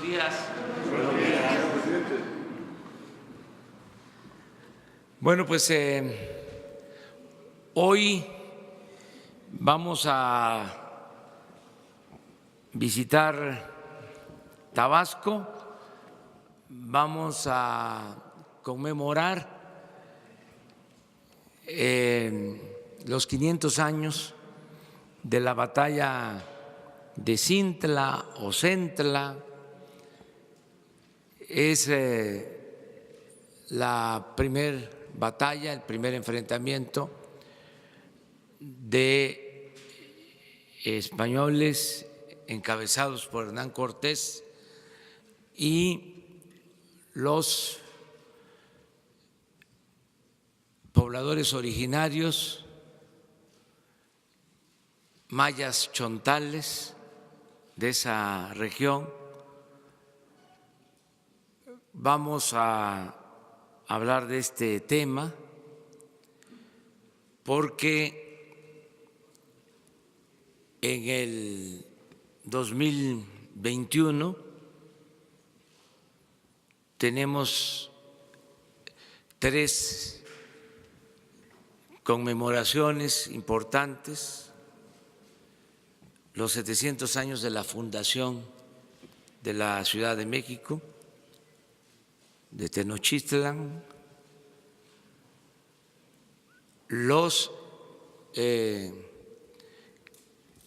días. Bueno, pues hoy vamos a visitar Tabasco, vamos a conmemorar los 500 años de la batalla de Cintla o Centla. Es la primer batalla, el primer enfrentamiento de españoles encabezados por Hernán Cortés y los pobladores originarios mayas chontales de esa región. Vamos a hablar de este tema porque en el 2021 tenemos 3 conmemoraciones importantes: los 700 años de la fundación de la Ciudad de México, de Tenochtitlan, los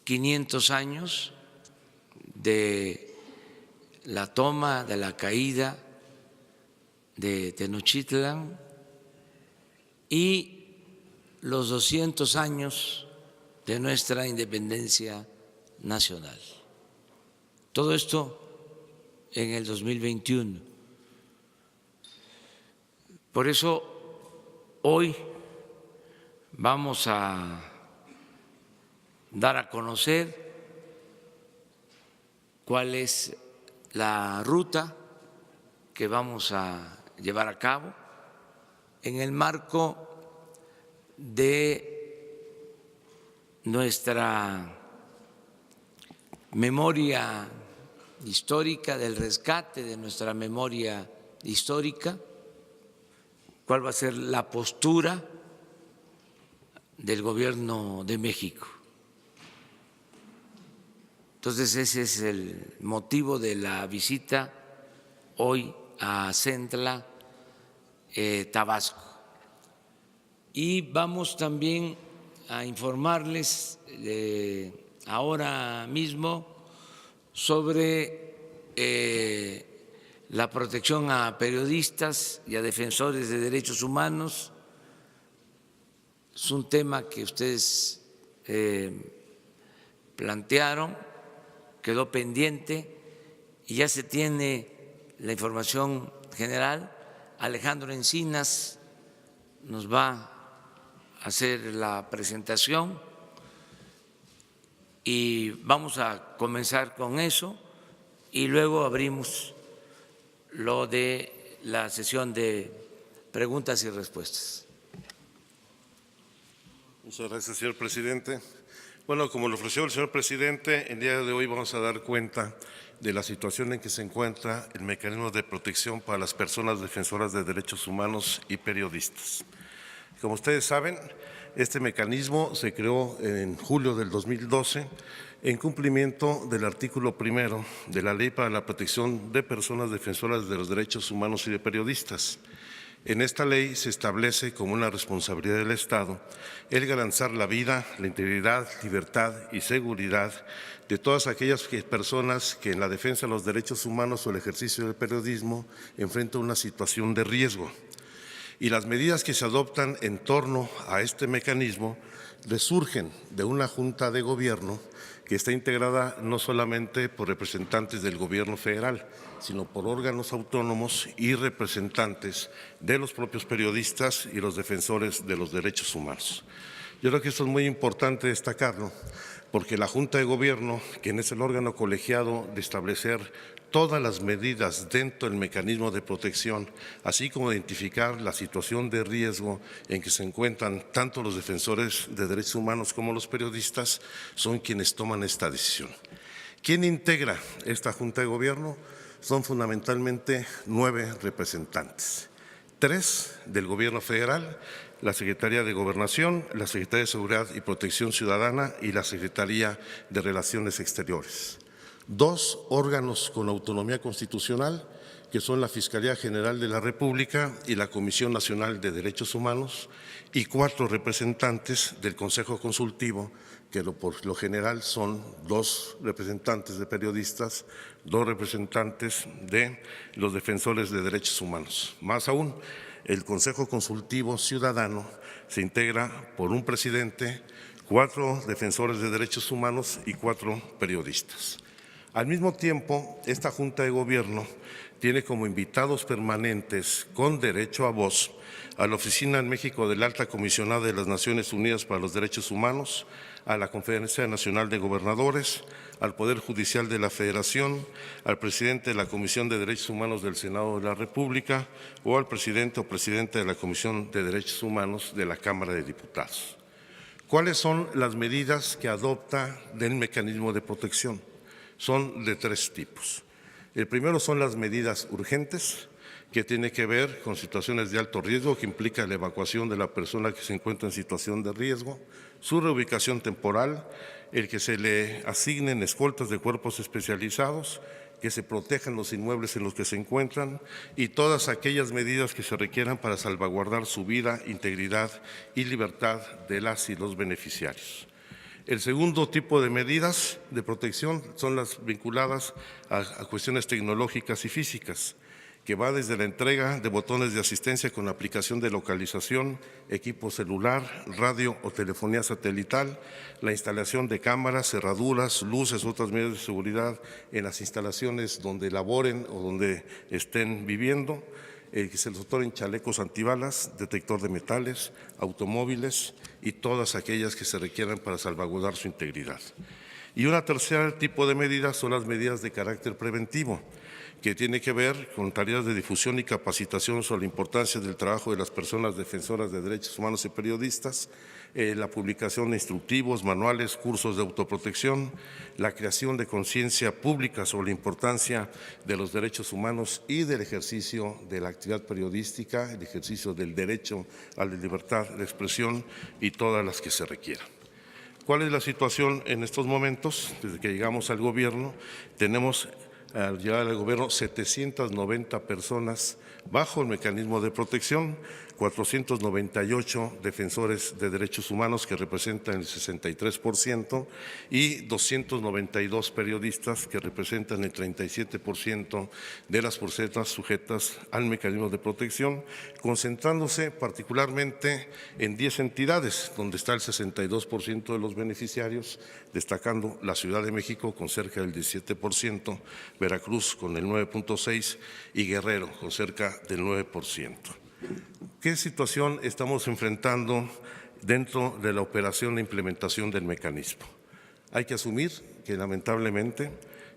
500 años de la toma, de la caída de Tenochtitlan y los 200 años de nuestra independencia nacional. Todo esto en el 2021. Por eso hoy vamos a dar a conocer cuál es la ruta que vamos a llevar a cabo en el marco de nuestra memoria histórica, del rescate de nuestra memoria histórica, cuál va a ser la postura del Gobierno de México. Entonces ese es el motivo de la visita hoy a Centla, Tabasco. Y vamos también a informarles ahora mismo sobre la protección a periodistas y a defensores de derechos humanos. Es un tema que ustedes plantearon, quedó pendiente y ya se tiene la información general. Alejandro Encinas nos va a hacer la presentación y vamos a comenzar con eso y luego abrimos lo de la sesión de preguntas y respuestas. Muchas gracias, señor presidente. Bueno, como lo ofreció el señor presidente, el día de hoy vamos a dar cuenta de la situación en que se encuentra el mecanismo de protección para las personas defensoras de derechos humanos y periodistas. Como ustedes saben, este mecanismo se creó en julio del 2012 en cumplimiento del artículo 1 de la Ley para la Protección de Personas Defensoras de los Derechos Humanos y de Periodistas. En esta ley se establece como una responsabilidad del Estado el garantizar la vida, la integridad, libertad y seguridad de todas aquellas personas que en la defensa de los derechos humanos o el ejercicio del periodismo enfrentan una situación de riesgo. Y las medidas que se adoptan en torno a este mecanismo resurgen de una Junta de Gobierno que está integrada no solamente por representantes del Gobierno federal, sino por órganos autónomos y representantes de los propios periodistas y los defensores de los derechos humanos. Yo creo que esto es muy importante destacarlo, porque la Junta de Gobierno, quien es el órgano colegiado de establecer todas las medidas dentro del mecanismo de protección, así como identificar la situación de riesgo en que se encuentran tanto los defensores de derechos humanos como los periodistas, son quienes toman esta decisión. ¿Quién integra esta Junta de Gobierno? son fundamentalmente 9 representantes. 3 del Gobierno federal, la Secretaría de Gobernación, la Secretaría de Seguridad y Protección Ciudadana y la Secretaría de Relaciones Exteriores. 2 órganos con autonomía constitucional, que son la Fiscalía General de la República y la Comisión Nacional de Derechos Humanos, y 4 representantes del Consejo Consultivo, que por lo general son 2 representantes de periodistas, 2 representantes de los defensores de derechos humanos. Más aún, el Consejo Consultivo Ciudadano se integra por un presidente, 4 defensores de derechos humanos y 4 periodistas. Al mismo tiempo, esta Junta de Gobierno tiene como invitados permanentes con derecho a voz a la Oficina en México del Alta Comisionada de las Naciones Unidas para los Derechos Humanos, a la Conferencia Nacional de Gobernadores, al Poder Judicial de la Federación, al presidente de la Comisión de Derechos Humanos del Senado de la República o al presidente o presidenta de la Comisión de Derechos Humanos de la Cámara de Diputados. ¿Cuáles son las medidas que adopta del mecanismo de protección? Son de 3 tipos. El primero son las medidas urgentes, que tiene que ver con situaciones de alto riesgo, que implica la evacuación de la persona que se encuentra en situación de riesgo, su reubicación temporal, el que se le asignen escoltas de cuerpos especializados, que se protejan los inmuebles en los que se encuentran y todas aquellas medidas que se requieran para salvaguardar su vida, integridad y libertad de las y los beneficiarios. El segundo tipo de medidas de protección son las vinculadas a cuestiones tecnológicas y físicas, que va desde la entrega de botones de asistencia con aplicación de localización, equipo celular, radio o telefonía satelital, la instalación de cámaras, cerraduras, luces, otras medidas de seguridad en las instalaciones donde laboren o donde estén viviendo, que se les otorguen chalecos antibalas, detector de metales, automóviles y todas aquellas que se requieran para salvaguardar su integridad. Y un tercer tipo de medidas son las medidas de carácter preventivo, que tiene que ver con tareas de difusión y capacitación sobre la importancia del trabajo de las personas defensoras de derechos humanos y periodistas, la publicación de instructivos, manuales, cursos de autoprotección, la creación de conciencia pública sobre la importancia de los derechos humanos y del ejercicio de la actividad periodística, el ejercicio del derecho a la libertad de expresión y todas las que se requieran. ¿Cuál es la situación en estos momentos? Desde que llegamos al gobierno, tenemos al llegar al gobierno 790 personas bajo el mecanismo de protección, 498 defensores de derechos humanos que representan el 63% y 292 periodistas que representan el 37% de las personas sujetas al mecanismo de protección, concentrándose particularmente en 10 entidades, donde está el 62% de los beneficiarios, destacando la Ciudad de México con cerca del 17%, Veracruz con el 9.6% y Guerrero con cerca del 9%. ¿Qué situación estamos enfrentando dentro de la operación e implementación del mecanismo? Hay que asumir que lamentablemente,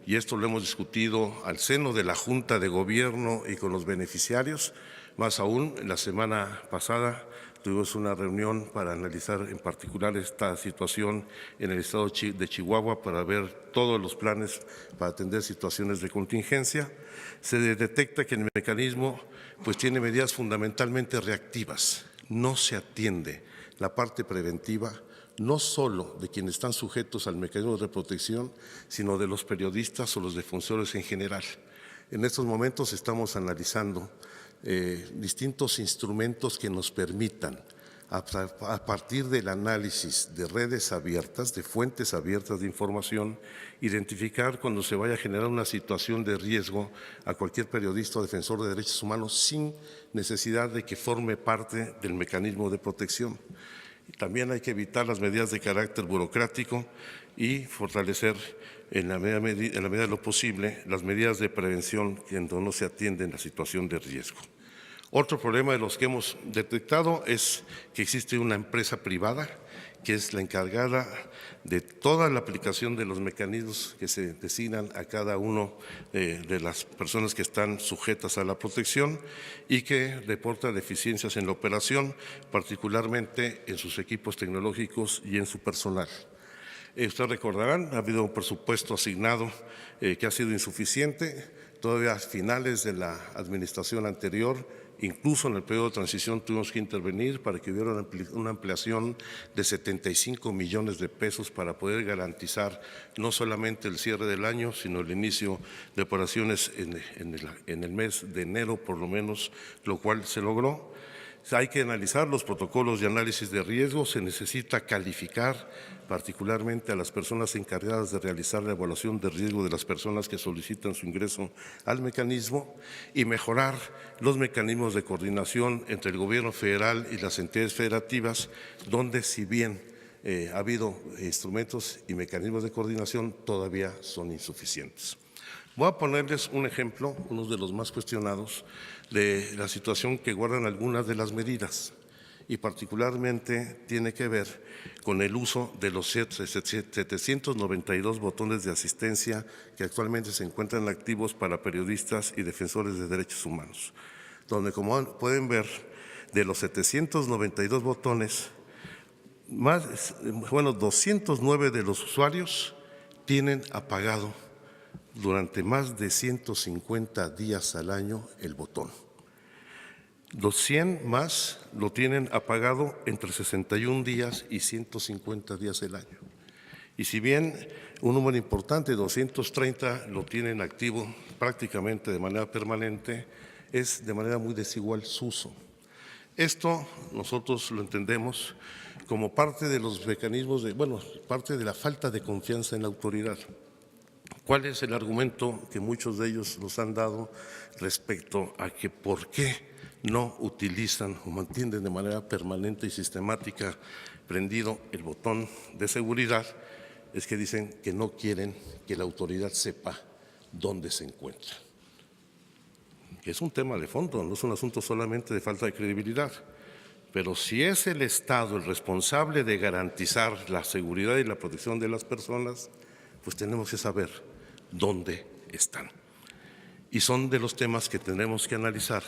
y esto lo hemos discutido al seno de la Junta de Gobierno y con los beneficiarios, más aún la semana pasada tuvimos una reunión para analizar en particular esta situación en el estado de Chihuahua para ver todos los planes para atender situaciones de contingencia. Se detecta que el mecanismo tiene medidas fundamentalmente reactivas. No se atiende la parte preventiva, no solo de quienes están sujetos al mecanismo de protección, sino de los periodistas o los defensores en general. En estos momentos estamos analizando distintos instrumentos que nos permitan, a partir del análisis de redes abiertas, de fuentes abiertas de información, identificar cuando se vaya a generar una situación de riesgo a cualquier periodista o defensor de derechos humanos sin necesidad de que forme parte del mecanismo de protección. También hay que evitar las medidas de carácter burocrático y fortalecer en la medida de lo posible las medidas de prevención cuando no se atiende en la situación de riesgo. Otro problema de los que hemos detectado es que existe una empresa privada que es la encargada de toda la aplicación de los mecanismos que se designan a cada uno de las personas que están sujetas a la protección y que reporta deficiencias en la operación, particularmente en sus equipos tecnológicos y en su personal. Ustedes recordarán, ha habido un presupuesto asignado que ha sido insuficiente. todavía a finales de la administración anterior, incluso en el periodo de transición tuvimos que intervenir para que hubiera una ampliación de 75 millones de pesos para poder garantizar no solamente el cierre del año, sino el inicio de operaciones en el mes de enero, por lo menos, lo cual se logró. Hay que analizar los protocolos de análisis de riesgo, se necesita calificar particularmente a las personas encargadas de realizar la evaluación de riesgo de las personas que solicitan su ingreso al mecanismo y mejorar los mecanismos de coordinación entre el gobierno federal y las entidades federativas, donde si bien ha habido instrumentos y mecanismos de coordinación, todavía son insuficientes. Voy a ponerles un ejemplo, uno de los más cuestionados, de la situación que guardan algunas de las medidas y particularmente tiene que ver con el uso de los 792 botones de asistencia que actualmente se encuentran activos para periodistas y defensores de derechos humanos, donde, como pueden ver, de los 792 botones, 209 de los usuarios tienen apagado durante más de 150 días al año el botón. Los 100 más lo tienen apagado entre 61 días y 150 días al año. Y si bien un número importante, 230, lo tienen activo prácticamente de manera permanente, es de manera muy desigual su uso. Esto nosotros lo entendemos como parte de los mecanismos, parte de la falta de confianza en la autoridad. ¿Cuál es el argumento que muchos de ellos nos han dado respecto a que por qué no utilizan o mantienen de manera permanente y sistemática prendido el botón de seguridad? Es que dicen que no quieren que la autoridad sepa dónde se encuentra. Es un tema de fondo, no es un asunto solamente de falta de credibilidad. Pero si es el Estado el responsable de garantizar la seguridad y la protección de las personas, pues tenemos que saber dónde están. Y son de los temas que tendremos que analizar,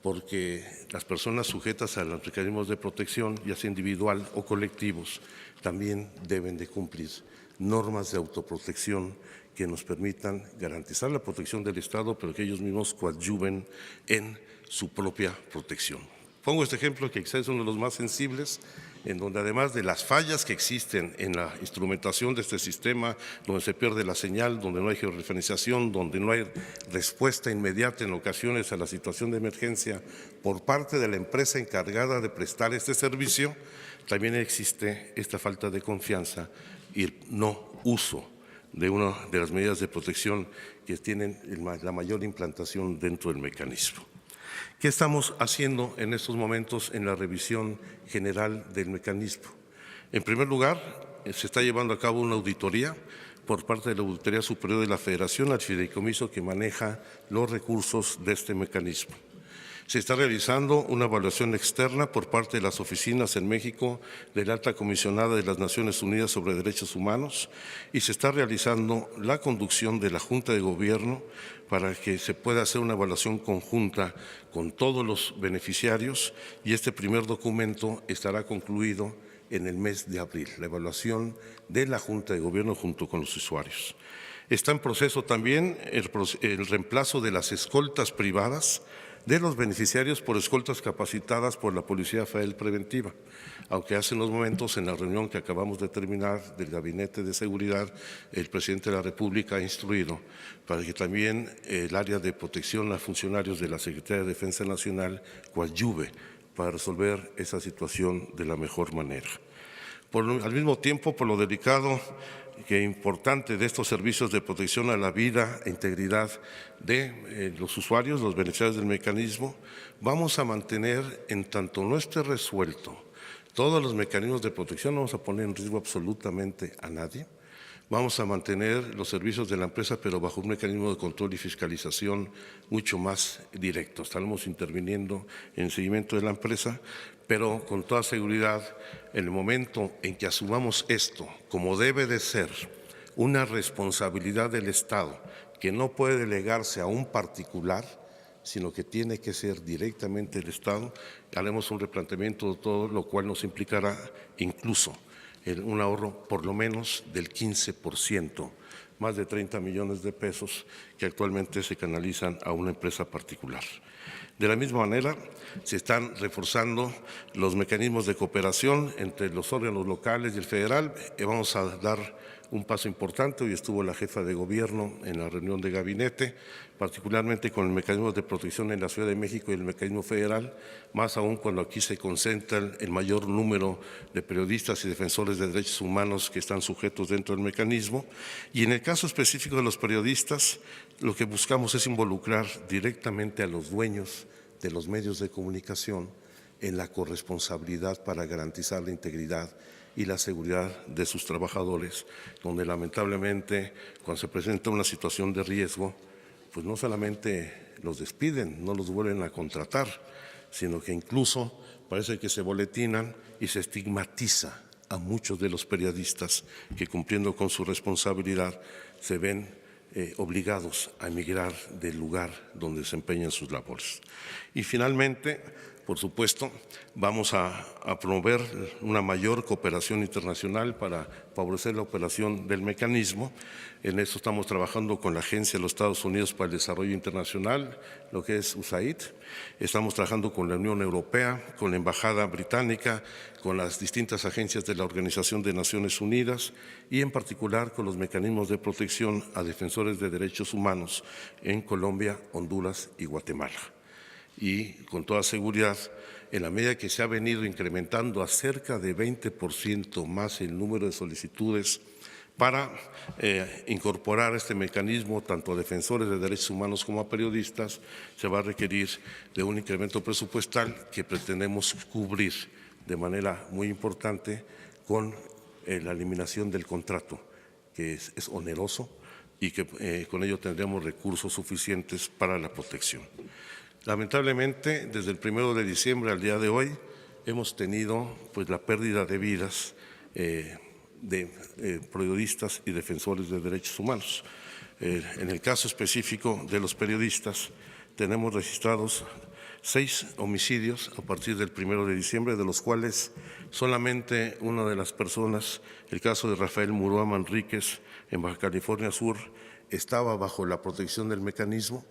porque las personas sujetas a los mecanismos de protección, ya sea individual o colectivos, también deben de cumplir normas de autoprotección que nos permitan garantizar la protección del Estado, pero que ellos mismos coadyuven en su propia protección. Pongo este ejemplo que quizás es uno de los más sensibles, en donde además de las fallas que existen en la instrumentación de este sistema, donde se pierde la señal, donde no hay georreferenciación, donde no hay respuesta inmediata en ocasiones a la situación de emergencia por parte de la empresa encargada de prestar este servicio, también existe esta falta de confianza y el no uso de una de las medidas de protección que tienen la mayor implantación dentro del mecanismo. ¿Qué estamos haciendo en estos momentos en la revisión general del mecanismo? En primer lugar, se está llevando a cabo una auditoría por parte de la Auditoría Superior de la Federación al fideicomiso que maneja los recursos de este mecanismo. Se está realizando una evaluación externa por parte de las oficinas en México de la Alta Comisionada de las Naciones Unidas sobre Derechos Humanos y se está realizando la conducción de la Junta de Gobierno para que se pueda hacer una evaluación conjunta con todos los beneficiarios y este primer documento estará concluido en el mes de abril, la evaluación de la Junta de Gobierno junto con los usuarios. Está en proceso también el reemplazo de las escoltas privadas de los beneficiarios por escoltas capacitadas por la Policía Federal Preventiva, aunque hace unos momentos en la reunión que acabamos de terminar del Gabinete de Seguridad, el presidente de la República ha instruido para que también el área de protección a funcionarios de la Secretaría de Defensa Nacional coadyuve para resolver esa situación de la mejor manera. Al mismo tiempo, por lo delicado que importante de estos servicios de protección a la vida e integridad de los usuarios, los beneficiarios del mecanismo, vamos a mantener, en tanto no esté resuelto todos los mecanismos de protección, no vamos a poner en riesgo absolutamente a nadie. Vamos a mantener los servicios de la empresa, pero bajo un mecanismo de control y fiscalización mucho más directo. Estaremos interviniendo en el seguimiento de la empresa, pero con toda seguridad, en el momento en que asumamos esto como debe de ser una responsabilidad del Estado, que no puede delegarse a un particular, sino que tiene que ser directamente el Estado, haremos un replanteamiento de todo, lo cual nos implicará incluso un ahorro por lo menos del 15% más de 30 millones de pesos que actualmente se canalizan a una empresa particular. De la misma manera, se están reforzando los mecanismos de cooperación entre los órganos locales y el federal. Vamos a dar un paso importante. Hoy estuvo la jefa de gobierno en la reunión de gabinete, particularmente con el mecanismo de protección en la Ciudad de México y el mecanismo federal, más aún cuando aquí se concentra el mayor número de periodistas y defensores de derechos humanos que están sujetos dentro del mecanismo. Y en el caso específico de los periodistas, lo que buscamos es involucrar directamente a los dueños de los medios de comunicación en la corresponsabilidad para garantizar la integridad y la seguridad de sus trabajadores, donde lamentablemente cuando se presenta una situación de riesgo, pues no solamente los despiden, no los vuelven a contratar, sino que incluso parece que se boletinan y se estigmatiza a muchos de los periodistas que, cumpliendo con su responsabilidad, se ven obligados a emigrar del lugar donde desempeñan sus labores. Y finalmente, por supuesto, vamos a promover una mayor cooperación internacional para favorecer la operación del mecanismo. En eso estamos trabajando con la Agencia de los Estados Unidos para el Desarrollo Internacional, lo que es USAID. Estamos trabajando con la Unión Europea, con la Embajada Británica, con las distintas agencias de la Organización de Naciones Unidas y en particular con los mecanismos de protección a defensores de derechos humanos en Colombia, Honduras y Guatemala. Y con toda seguridad, en la medida que se ha venido incrementando a cerca de 20% más el número de solicitudes para incorporar este mecanismo tanto a defensores de derechos humanos como a periodistas, se va a requerir de un incremento presupuestal que pretendemos cubrir de manera muy importante con la eliminación del contrato, que es oneroso y que con ello tendremos recursos suficientes para la protección. Lamentablemente, desde el 1 de diciembre al día de hoy, hemos tenido pues, la pérdida de vidas de periodistas y defensores de derechos humanos. En el caso específico de los periodistas, tenemos registrados 6 homicidios a partir del 1 de diciembre, de los cuales solamente una de las personas, el caso de Rafael Murúa Manríquez en Baja California Sur, estaba bajo la protección del mecanismo.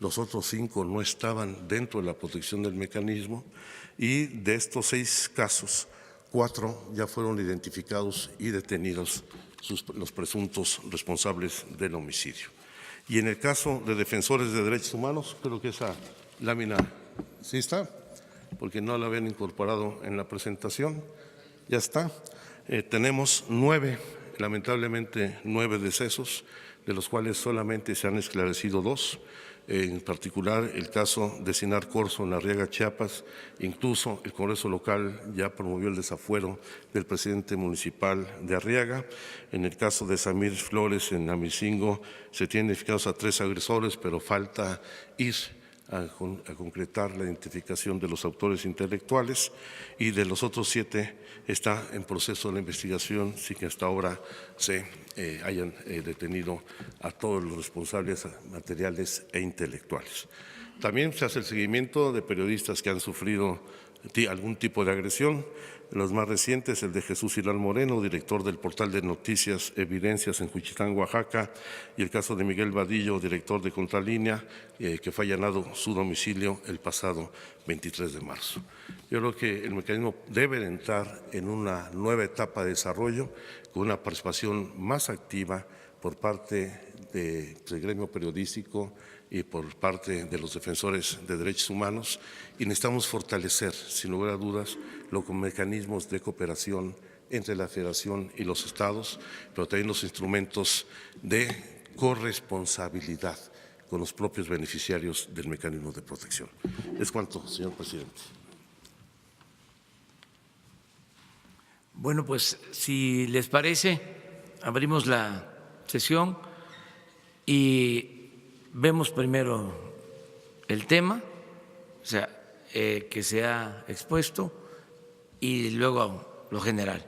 Los otros 5 no estaban dentro de la protección del mecanismo y de estos 6 casos, 4 ya fueron identificados y detenidos los presuntos responsables del homicidio. Y en el caso de defensores de derechos humanos, creo que esa lámina sí está, porque no la habían incorporado en la presentación, ya está. Tenemos 9, lamentablemente 9 decesos, de los cuales solamente se han esclarecido 2. En particular, el caso de Sinar Corzo en Arriaga, Chiapas. Incluso el Congreso local ya promovió el desafuero del presidente municipal de Arriaga. En el caso de Samir Flores en Amicingo, se tienen identificados a 3 agresores, pero falta ir a concretar la identificación de los autores intelectuales, y de los otros 7 está en proceso la investigación sin que hasta ahora se hayan detenido a todos los responsables materiales e intelectuales. También se hace el seguimiento de periodistas que han sufrido algún tipo de agresión. Los más recientes, el de Jesús Hilal Moreno, director del portal de noticias Evidencias en Juchitán, Oaxaca, y el caso de Miguel Vadillo, director de Contralínea, que fue allanado su domicilio el pasado 23 de marzo. Yo creo que el mecanismo debe entrar en una nueva etapa de desarrollo con una participación más activa por parte del gremio periodístico y por parte de los defensores de derechos humanos, y necesitamos fortalecer, sin lugar a dudas, los mecanismos de cooperación entre la Federación y los estados, pero también los instrumentos de corresponsabilidad con los propios beneficiarios del mecanismo de protección. Es cuanto, señor presidente. Bueno, pues si les parece, abrimos la sesión y vemos primero el tema, o sea, que se ha expuesto, y luego lo general.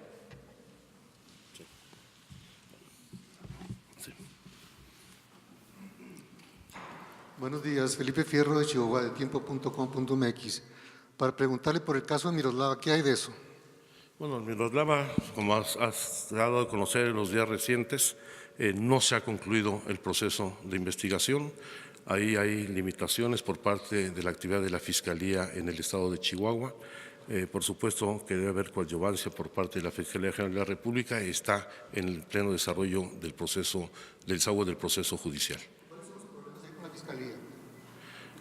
Buenos días, Felipe Fierro de Chihuahua, de tiempo.com.mx. Para preguntarle por el caso de Miroslava, ¿qué hay de eso? Bueno, Miroslava, como has dado a conocer en los días recientes, no se ha concluido el proceso de investigación. Ahí hay limitaciones por parte de la actividad de la Fiscalía en el estado de Chihuahua. Por supuesto que debe haber coadyuvancia por parte de la Fiscalía General de la República y está en el pleno desarrollo del proceso, del desahogo del proceso judicial. ¿Cuáles son los problemas ahí con la Fiscalía?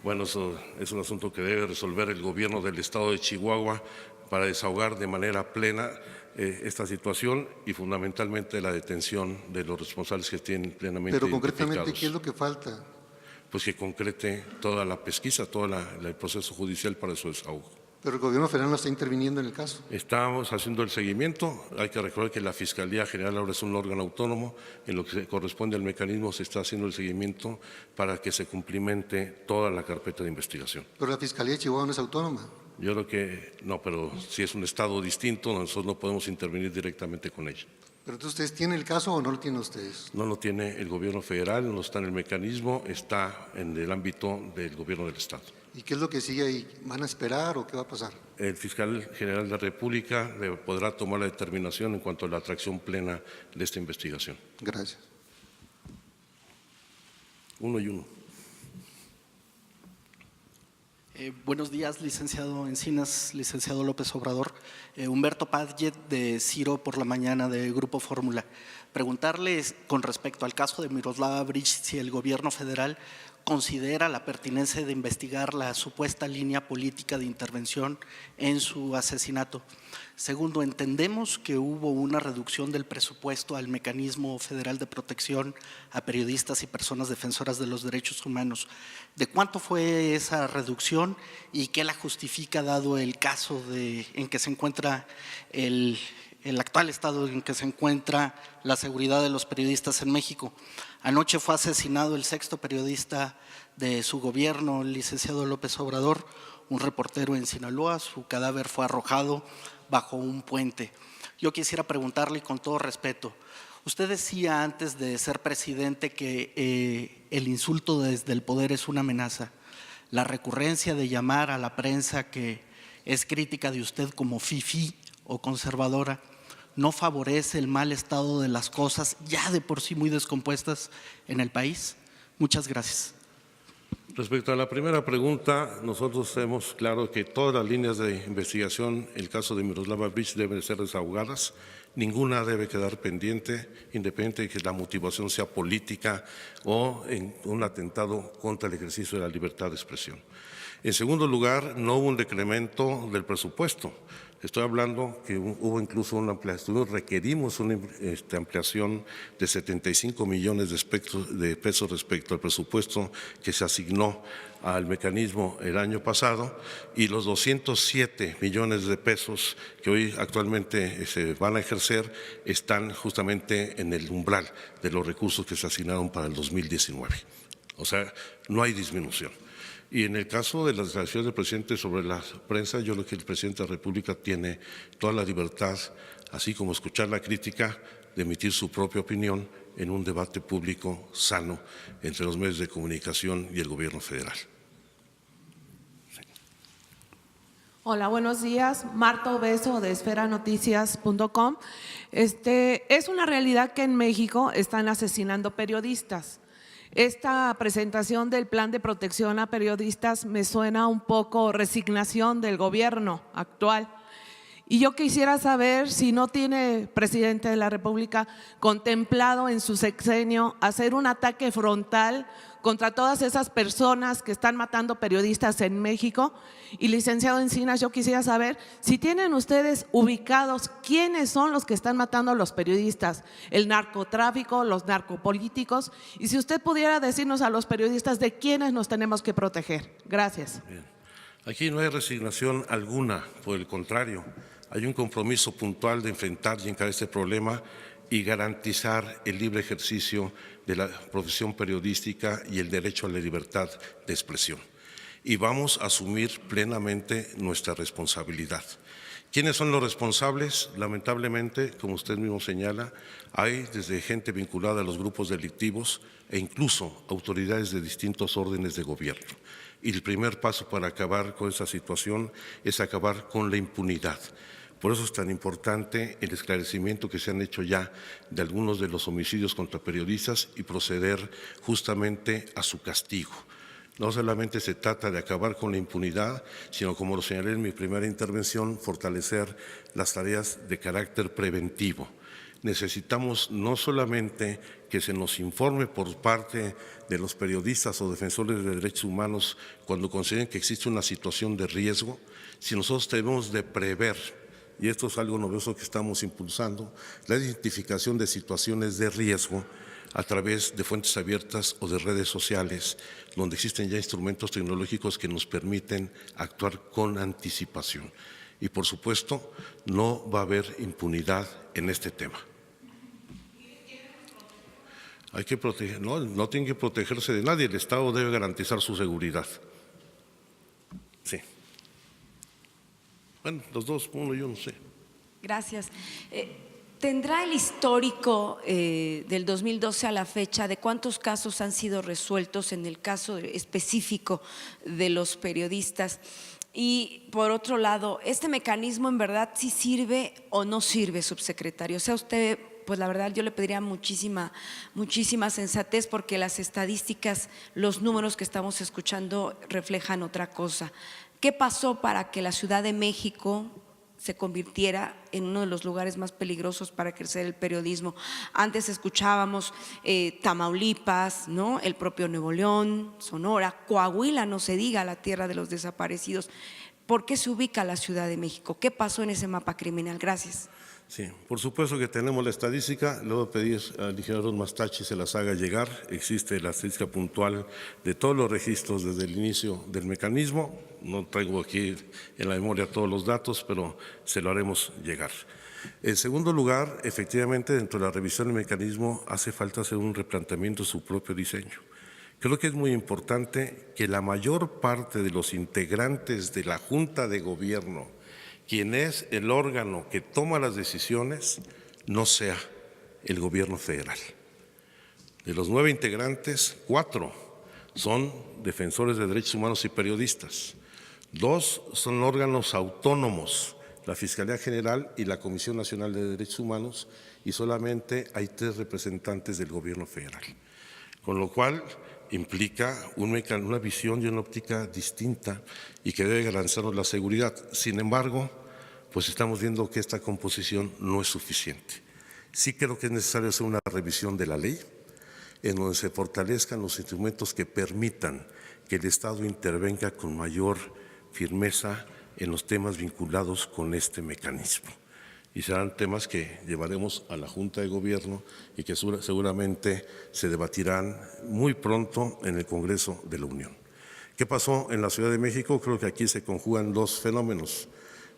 Bueno, eso es un asunto que debe resolver el gobierno del estado de Chihuahua para desahogar de manera plena esta situación y fundamentalmente la detención de los responsables que tienen plenamente Pero concretamente, identificados. ¿qué es lo que falta? Pues que concrete toda la pesquisa, todo el proceso judicial para su desahogo. Pero el gobierno federal no está interviniendo en el caso. Estamos haciendo el seguimiento. Hay que recordar que la Fiscalía General ahora es un órgano autónomo. En lo que corresponde al mecanismo se está haciendo el seguimiento para que se cumplimente toda la carpeta de investigación. Pero la Fiscalía de Chihuahua no es autónoma. Yo creo que no, pero si es un estado distinto, nosotros no podemos intervenir directamente con ella. Pero entonces, ¿ustedes tienen el caso o no lo tienen ustedes? No lo tiene el gobierno federal, no está en el mecanismo, está en el ámbito del gobierno del estado. ¿Y qué es lo que sigue ahí? ¿Van a esperar o qué va a pasar? El fiscal general de la República podrá tomar la determinación en cuanto a la atracción plena de esta investigación. Gracias. Uno y uno. Buenos días, licenciado Encinas, licenciado López Obrador. Humberto Padgett, de Ciro por la Mañana, de Grupo Fórmula. Preguntarle con respecto al caso de Miroslava Breach si el gobierno federal considera la pertinencia de investigar la supuesta línea política de intervención en su asesinato. Segundo, entendemos que hubo una reducción del presupuesto al Mecanismo Federal de Protección a Periodistas y Personas Defensoras de los Derechos Humanos. ¿De cuánto fue esa reducción y qué la justifica dado el caso en que se encuentra el actual estado en que se encuentra la seguridad de los periodistas en México? Anoche fue asesinado el 6º periodista de su gobierno, el licenciado López Obrador, un reportero en Sinaloa. Su cadáver fue arrojado bajo un puente. Yo quisiera preguntarle con todo respeto, usted decía antes de ser presidente que el insulto desde el poder es una amenaza. La recurrencia de llamar a la prensa que es crítica de usted como fifí o conservadora no favorece el mal estado de las cosas ya de por sí muy descompuestas en el país. Muchas gracias. Respecto a la primera pregunta, nosotros tenemos claro que todas las líneas de investigación, el caso de Miroslava Breach, deben ser desahogadas. Ninguna debe quedar pendiente, independiente de que la motivación sea política o en un atentado contra el ejercicio de la libertad de expresión. En segundo lugar, no hubo un decremento del presupuesto. Estoy hablando que hubo incluso una ampliación, requerimos una ampliación de 75 millones de pesos respecto al presupuesto que se asignó al mecanismo el año pasado y los 207 millones de pesos que hoy actualmente se van a ejercer están justamente en el umbral de los recursos que se asignaron para el 2019. O sea, no hay disminución. Y en el caso de las declaraciones del presidente sobre la prensa, yo creo que el presidente de la República tiene toda la libertad, así como escuchar la crítica, de emitir su propia opinión en un debate público sano entre los medios de comunicación y el gobierno federal. Hola, buenos días. Marta Obeso, de esferanoticias.com. Es una realidad que en México están asesinando periodistas. Esta presentación del plan de protección a periodistas me suena un poco resignación del gobierno actual. Y yo quisiera saber si no tiene presidente de la República contemplado en su sexenio hacer un ataque frontal contra todas esas personas que están matando periodistas en México. Y licenciado Encinas, yo quisiera saber si tienen ustedes ubicados quiénes son los que están matando a los periodistas, el narcotráfico, los narcopolíticos, y si usted pudiera decirnos a los periodistas de quiénes nos tenemos que proteger. Gracias. Bien. Aquí no hay resignación alguna, por el contrario, hay un compromiso puntual de enfrentar y encarar este problema y garantizar el libre ejercicio de la profesión periodística y el derecho a la libertad de expresión. Y vamos a asumir plenamente nuestra responsabilidad. ¿Quiénes son los responsables? Lamentablemente, como usted mismo señala, hay desde gente vinculada a los grupos delictivos e incluso autoridades de distintos órdenes de gobierno. Y el primer paso para acabar con esa situación es acabar con la impunidad. Por eso es tan importante el esclarecimiento que se han hecho ya de algunos de los homicidios contra periodistas y proceder justamente a su castigo. No solamente se trata de acabar con la impunidad, sino, como lo señalé en mi primera intervención, fortalecer las tareas de carácter preventivo. Necesitamos no solamente que se nos informe por parte de los periodistas o defensores de derechos humanos cuando consideren que existe una situación de riesgo, sino nosotros debemos de prever, y esto es algo novedoso que estamos impulsando, la identificación de situaciones de riesgo a través de fuentes abiertas o de redes sociales, donde existen ya instrumentos tecnológicos que nos permiten actuar con anticipación. Y, por supuesto, no va a haber impunidad en este tema. Hay que proteger, no tiene que protegerse de nadie, el Estado debe garantizar su seguridad. Sí. Bueno, los dos, uno y uno, sí. Gracias. ¿Tendrá el histórico del 2012 a la fecha de cuántos casos han sido resueltos en el caso específico de los periodistas? Y por otro lado, ¿este mecanismo en verdad sí sirve o no sirve, subsecretario? O sea, usted, pues la verdad yo le pediría muchísima sensatez, porque las estadísticas, los números que estamos escuchando reflejan otra cosa. ¿Qué pasó para que la Ciudad de México se convirtiera en uno de los lugares más peligrosos para crecer el periodismo? Antes escuchábamos Tamaulipas, ¿no?, el propio Nuevo León, Sonora, Coahuila, no se diga, la tierra de los desaparecidos. ¿Por qué se ubica la Ciudad de México? ¿Qué pasó en ese mapa criminal? Gracias. Sí, por supuesto que tenemos la estadística. Le voy a pedir al ingeniero Mastachi se las haga llegar. Existe la estadística puntual de todos los registros desde el inicio del mecanismo. No traigo aquí en la memoria todos los datos, pero se lo haremos llegar. En segundo lugar, efectivamente, dentro de la revisión del mecanismo hace falta hacer un replanteamiento de su propio diseño. Creo que es muy importante que la mayor parte de los integrantes de la Junta de Gobierno, quien es el órgano que toma las decisiones, no sea el Gobierno federal. De los 9 integrantes, 4 son defensores de derechos humanos y periodistas. 2 son órganos autónomos, la Fiscalía General y la Comisión Nacional de Derechos Humanos, y solamente hay 3 representantes del Gobierno federal. Con lo cual implica una visión y una óptica distinta y que debe garantizarnos la seguridad. Sin embargo, pues estamos viendo que esta composición no es suficiente. Sí creo que es necesario hacer una revisión de la ley en donde se fortalezcan los instrumentos que permitan que el Estado intervenga con mayor firmeza en los temas vinculados con este mecanismo. Y serán temas que llevaremos a la Junta de Gobierno y que seguramente se debatirán muy pronto en el Congreso de la Unión. ¿Qué pasó en la Ciudad de México? Creo que aquí se conjugan 2 fenómenos.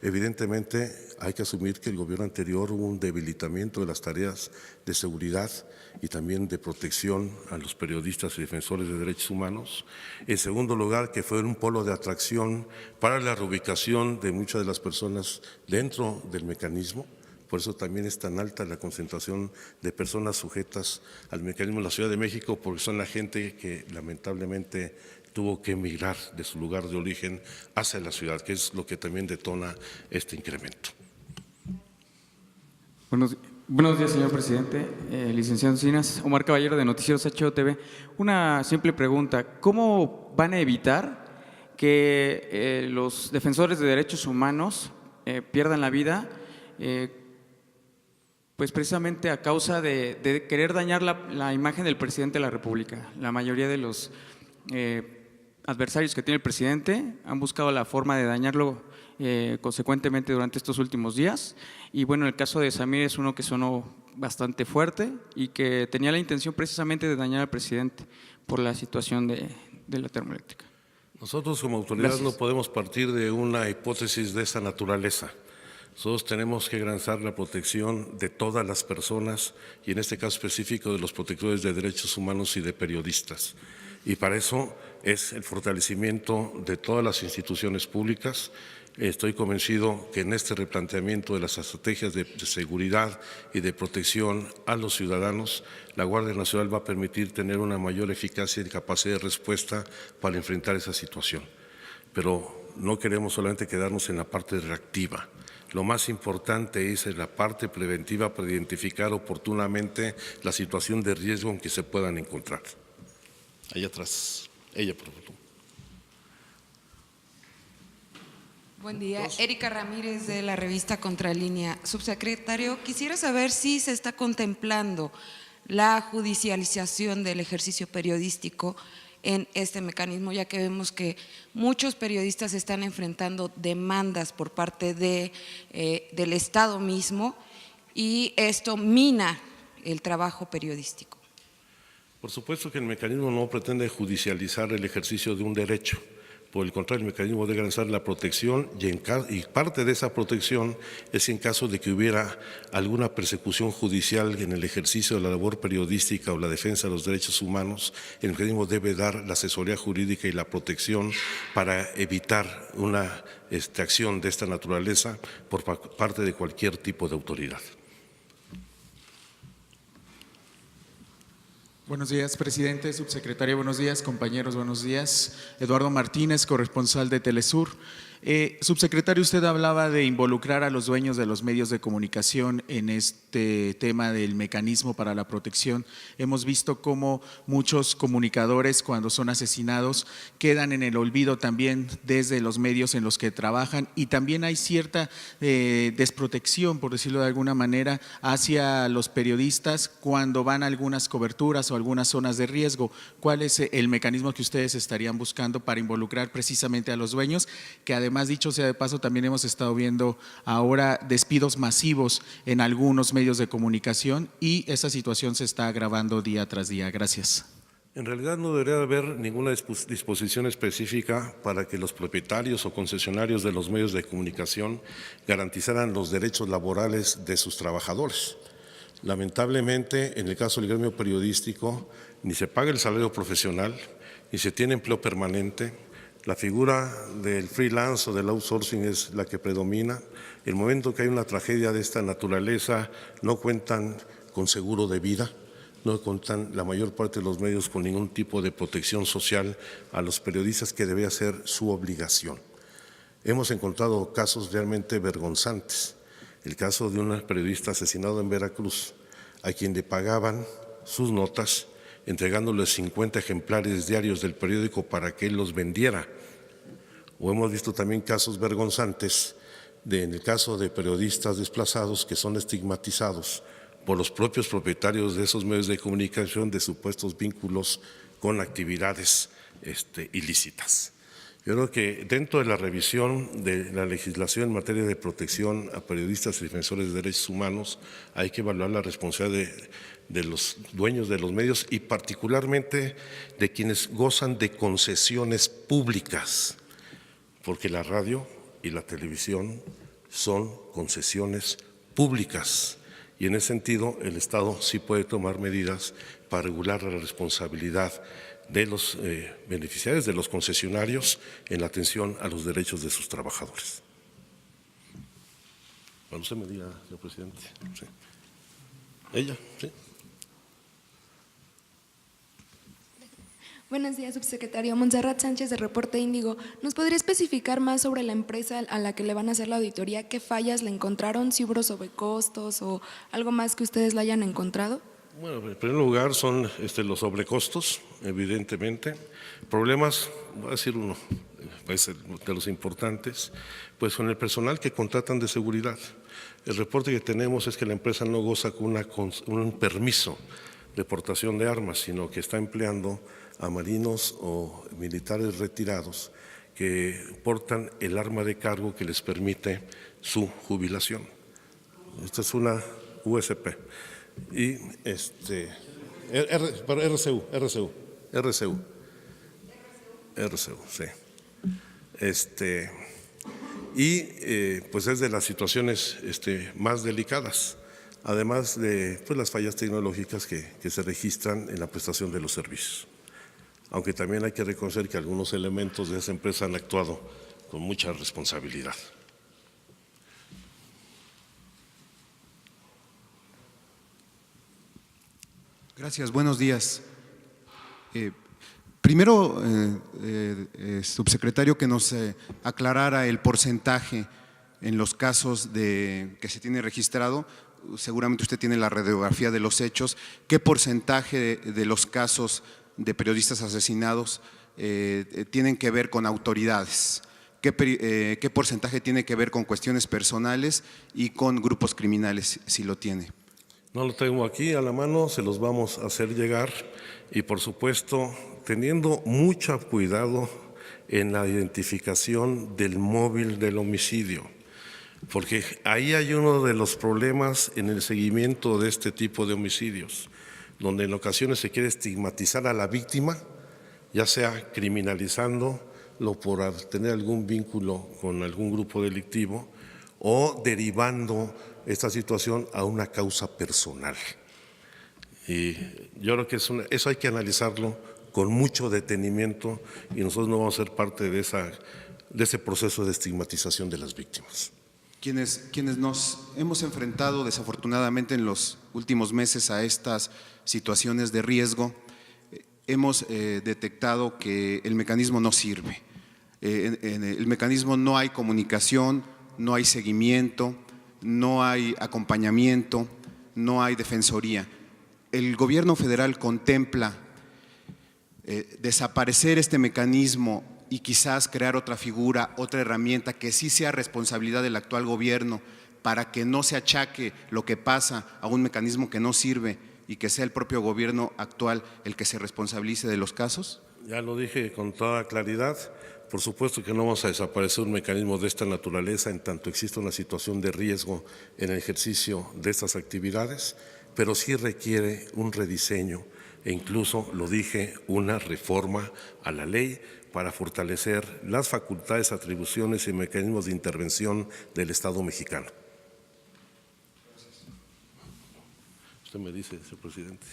Evidentemente hay que asumir que el gobierno anterior hubo un debilitamiento de las tareas de seguridad y también de protección a los periodistas y defensores de derechos humanos. En segundo lugar, que fue un polo de atracción para la reubicación de muchas de las personas dentro del mecanismo. Por eso también es tan alta la concentración de personas sujetas al mecanismo en la Ciudad de México, porque son la gente que lamentablemente tuvo que emigrar de su lugar de origen hacia la ciudad, que es lo que también detona este incremento. Buenos días, señor presidente. Licenciado Encinas, Omar Caballero de Noticieros HOTV. Una simple pregunta: ¿cómo van a evitar que los defensores de derechos humanos pierdan la vida pues precisamente a causa de querer dañar la imagen del presidente de la República? La mayoría de los adversarios que tiene el presidente han buscado la forma de dañarlo consecuentemente durante estos últimos días. Y bueno, el caso de Samir es uno que sonó bastante fuerte y que tenía la intención precisamente de dañar al presidente por la situación de la termoeléctrica. Nosotros como autoridad no podemos partir de una hipótesis de esa naturaleza. Nosotros tenemos que garantizar la protección de todas las personas y en este caso específico de los protectores de derechos humanos y de periodistas. Y para eso es el fortalecimiento de todas las instituciones públicas. Estoy convencido que en este replanteamiento de las estrategias de seguridad y de protección a los ciudadanos, la Guardia Nacional va a permitir tener una mayor eficacia y capacidad de respuesta para enfrentar esa situación. Pero no queremos solamente quedarnos en la parte reactiva. Lo más importante es en la parte preventiva para identificar oportunamente la situación de riesgo en que se puedan encontrar. Allá atrás, ella, por favor. Buen día, Erika Ramírez de la revista Contralínea. Subsecretario, quisiera saber si se está contemplando la judicialización del ejercicio periodístico en este mecanismo, ya que vemos que muchos periodistas están enfrentando demandas por parte del Estado mismo y esto mina el trabajo periodístico. Por supuesto que el mecanismo no pretende judicializar el ejercicio de un derecho. Por el contrario, el mecanismo debe garantizar la protección y parte de esa protección es en caso de que hubiera alguna persecución judicial en el ejercicio de la labor periodística o la defensa de los derechos humanos, el mecanismo debe dar la asesoría jurídica y la protección para evitar una acción de esta naturaleza por parte de cualquier tipo de autoridad. Buenos días, presidente, subsecretario, buenos días, compañeros, buenos días. Eduardo Martínez, corresponsal de Telesur. Subsecretario, usted hablaba de involucrar a los dueños de los medios de comunicación en este tema del mecanismo para la protección. Hemos visto cómo muchos comunicadores, cuando son asesinados, quedan en el olvido también desde los medios en los que trabajan, y también hay cierta desprotección, por decirlo de alguna manera, hacia los periodistas cuando van a algunas coberturas o algunas zonas de riesgo. ¿Cuál es el mecanismo que ustedes estarían buscando para involucrar precisamente a los dueños? Que además, dicho sea de paso, también hemos estado viendo ahora despidos masivos en algunos medios de comunicación y esa situación se está agravando día tras día. Gracias. En realidad no debería haber ninguna disposición específica para que los propietarios o concesionarios de los medios de comunicación garantizaran los derechos laborales de sus trabajadores. Lamentablemente, en el caso del gremio periodístico, ni se paga el salario profesional, ni se tiene empleo permanente. La figura del freelance o del outsourcing es la que predomina. El momento que hay una tragedia de esta naturaleza, no cuentan con seguro de vida, no cuentan la mayor parte de los medios con ningún tipo de protección social a los periodistas, que debe ser su obligación. Hemos encontrado casos realmente vergonzantes. El caso de un periodista asesinado en Veracruz, a quien le pagaban sus notas, entregándole 50 ejemplares diarios del periódico para que él los vendiera. O hemos visto también casos vergonzantes en el caso de periodistas desplazados que son estigmatizados por los propios propietarios de esos medios de comunicación de supuestos vínculos con actividades ilícitas. Yo creo que dentro de la revisión de la legislación en materia de protección a periodistas y defensores de derechos humanos hay que evaluar la responsabilidad de los dueños de los medios y particularmente de quienes gozan de concesiones públicas, porque la radio y la televisión son concesiones públicas y en ese sentido el Estado sí puede tomar medidas para regular la responsabilidad de los beneficiarios, de los concesionarios en la atención a los derechos de sus trabajadores. Cuando usted me diga, señor presidente. Sí. Ella, sí. Buenos días, subsecretario. Montserrat Sánchez, de Reporte Índigo. ¿Nos podría especificar más sobre la empresa a la que le van a hacer la auditoría? ¿Qué fallas le encontraron? ¿Si hubo sobrecostos o algo más que ustedes la hayan encontrado? Bueno, en primer lugar son los sobrecostos, evidentemente. Problemas, voy a decir uno, pues, de los importantes, pues con el personal que contratan de seguridad. El reporte que tenemos es que la empresa no goza con un permiso de portación de armas, sino que está empleando a marinos o militares retirados que portan el arma de cargo que les permite su jubilación. Esta es una USP. Y RCU, sí. Pues es de las situaciones más delicadas, además de pues, las fallas tecnológicas que se registran en la prestación de los servicios. Aunque también hay que reconocer que algunos elementos de esa empresa han actuado con mucha responsabilidad. Gracias, buenos días. Primero, subsecretario, que nos aclarara el porcentaje en los casos que se tiene registrado, seguramente usted tiene la radiografía de los hechos, ¿qué porcentaje de los casos de periodistas asesinados tienen que ver con autoridades? ¿Qué porcentaje tiene que ver con cuestiones personales y con grupos criminales, si lo tiene? No lo tengo aquí a la mano, se los vamos a hacer llegar y por supuesto teniendo mucho cuidado en la identificación del móvil del homicidio, porque ahí hay uno de los problemas en el seguimiento de este tipo de homicidios, donde en ocasiones se quiere estigmatizar a la víctima, ya sea criminalizándolo por tener algún vínculo con algún grupo delictivo o derivando esta situación a una causa personal. Y yo creo que eso hay que analizarlo con mucho detenimiento y nosotros no vamos a ser parte de ese proceso de estigmatización de las víctimas. Quienes nos hemos enfrentado desafortunadamente en los últimos meses a estas situaciones de riesgo, hemos detectado que el mecanismo no sirve. En el mecanismo no hay comunicación, no hay seguimiento, no hay acompañamiento, no hay defensoría. El gobierno federal contempla desaparecer este mecanismo y quizás crear otra figura, otra herramienta que sí sea responsabilidad del actual gobierno para que no se achaque lo que pasa a un mecanismo que no sirve y que sea el propio gobierno actual el que se responsabilice de los casos? Ya lo dije con toda claridad. Por supuesto que no vamos a desaparecer un mecanismo de esta naturaleza en tanto exista una situación de riesgo en el ejercicio de estas actividades, pero sí requiere un rediseño e incluso, lo dije, una reforma a la ley para fortalecer las facultades, atribuciones y mecanismos de intervención del Estado mexicano. Usted me dice, señor presidente.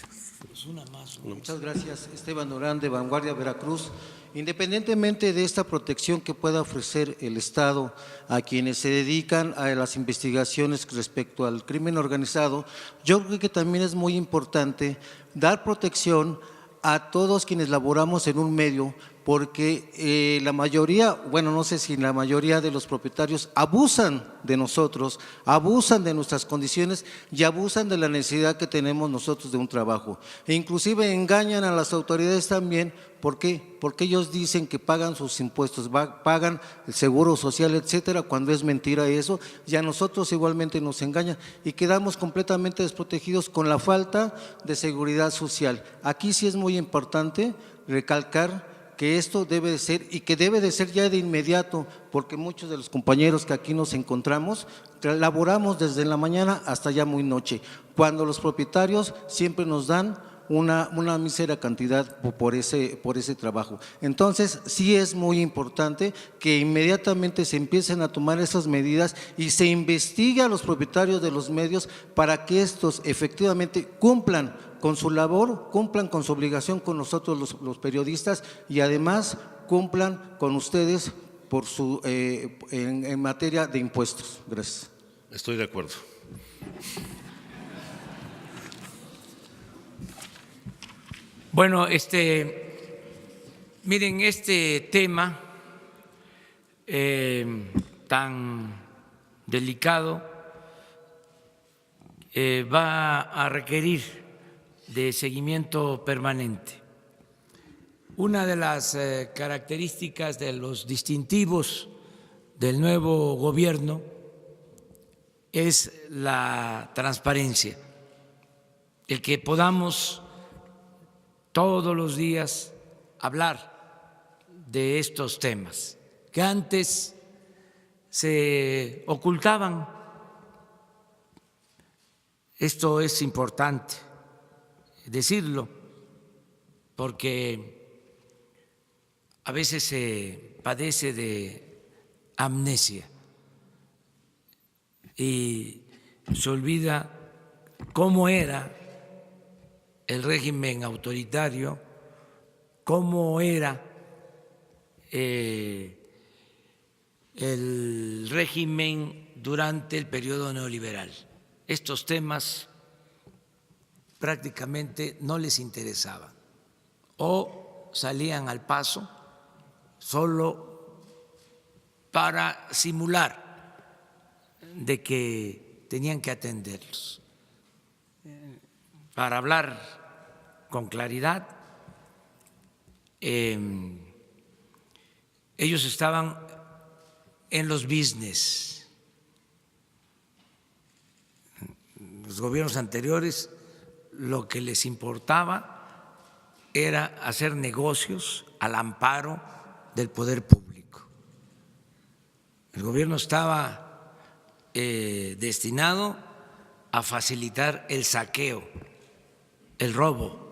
Pues una más. Muchas gracias. Esteban Durán, de Vanguardia, Veracruz. Independientemente de esta protección que pueda ofrecer el Estado a quienes se dedican a las investigaciones respecto al crimen organizado, yo creo que también es muy importante dar protección a todos quienes laboramos en un medio, porque la mayoría, bueno, no sé si la mayoría de los propietarios abusan de nosotros, abusan de nuestras condiciones y abusan de la necesidad que tenemos nosotros de un trabajo. E inclusive engañan a las autoridades también. ¿Por qué? Porque ellos dicen que pagan sus impuestos, pagan el seguro social, etcétera, cuando es mentira eso, y a nosotros igualmente nos engañan y quedamos completamente desprotegidos con la falta de seguridad social. Aquí sí es muy importante recalcar que esto debe de ser y que debe de ser ya de inmediato, porque muchos de los compañeros que aquí nos encontramos laboramos desde la mañana hasta ya muy noche, cuando los propietarios siempre nos dan una mísera cantidad por ese trabajo. Entonces, sí es muy importante que inmediatamente se empiecen a tomar esas medidas y se investigue a los propietarios de los medios para que estos efectivamente cumplan con su labor, cumplan con su obligación con nosotros los periodistas y además cumplan con ustedes por en materia de impuestos. Gracias. Estoy de acuerdo. Bueno, miren, este tema tan delicado va a requerir de seguimiento permanente. Una de las características de los distintivos del nuevo gobierno es la transparencia, el que podamos todos los días hablar de estos temas que antes se ocultaban. Esto es importante decirlo porque a veces se padece de amnesia y se olvida cómo era el régimen autoritario, cómo era el régimen durante el periodo neoliberal. Estos temas prácticamente no les interesaban o salían al paso solo para simular de que tenían que atenderlos. Para hablar con claridad, ellos estaban en los business. Los gobiernos anteriores lo que les importaba era hacer negocios al amparo del poder público. El gobierno estaba destinado a facilitar el saqueo, el robo,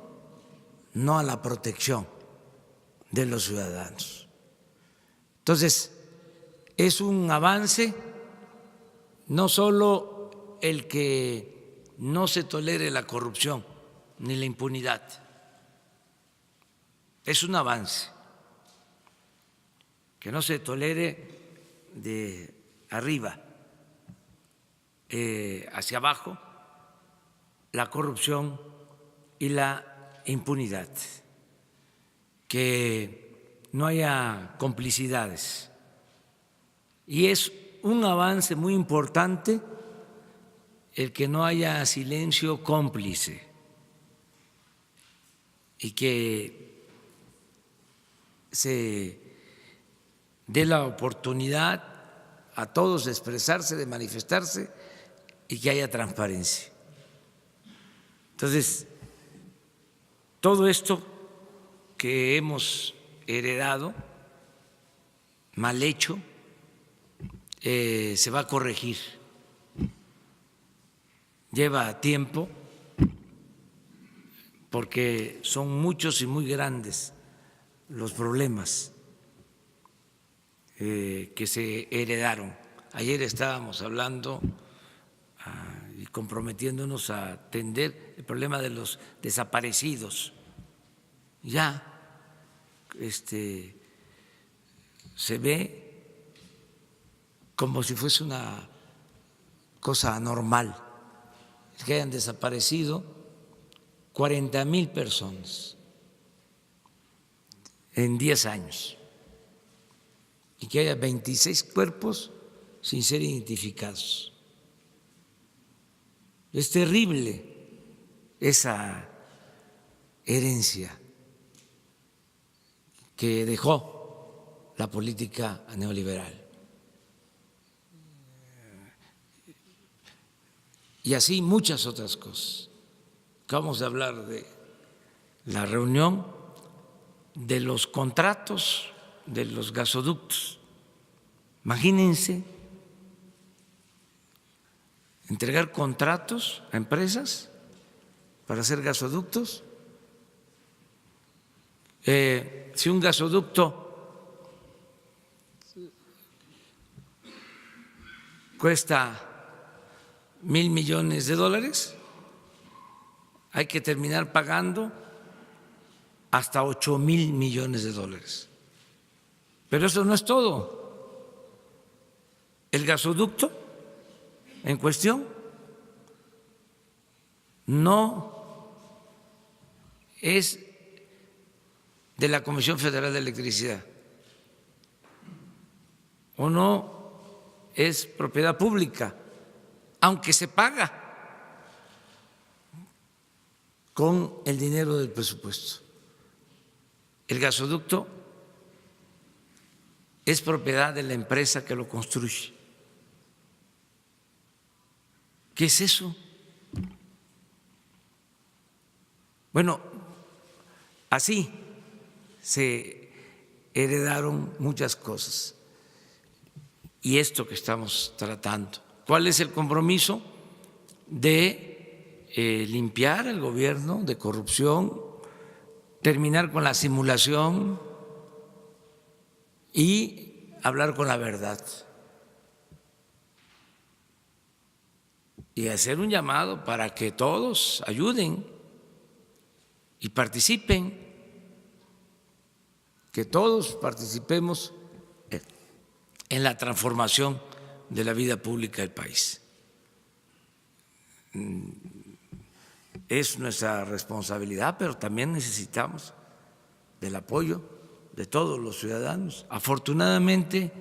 no a la protección de los ciudadanos. Entonces, es un avance no solo el que no se tolere la corrupción ni la impunidad, es un avance que no se tolere de arriba hacia abajo la corrupción y la impunidad, que no haya complicidades. Y es un avance muy importante el que no haya silencio cómplice y que se dé la oportunidad a todos de expresarse, de manifestarse y que haya transparencia. Entonces, todo esto que hemos heredado, mal hecho, se va a corregir. Lleva tiempo porque son muchos y muy grandes los problemas que se heredaron. Ayer estábamos hablando y comprometiéndonos a atender el problema de los desaparecidos. Ya se ve como si fuese una cosa normal que hayan desaparecido 40,000 personas en 10 años y que haya 26 cuerpos sin ser identificados. Es terrible esa herencia que dejó la política neoliberal. Y así muchas otras cosas. Acabamos de hablar de la reunión de los contratos de los gasoductos. Imagínense entregar contratos a empresas para hacer gasoductos. Si un gasoducto cuesta $1,000 millones, hay que terminar pagando hasta $8,000 millones. Pero eso no es todo. El gasoducto en cuestión no es de la Comisión Federal de Electricidad o no es propiedad pública, aunque se paga con el dinero del presupuesto. El gasoducto es propiedad de la empresa que lo construye. ¿Qué es eso? Bueno, así se heredaron muchas cosas. Y esto que estamos tratando. ¿Cuál es el compromiso? De limpiar el gobierno de corrupción, terminar con la simulación y hablar con la verdad. Y hacer un llamado para que todos ayuden y participen, que todos participemos en la transformación de la vida pública del país. Es nuestra responsabilidad, pero también necesitamos del apoyo de todos los ciudadanos. Afortunadamente,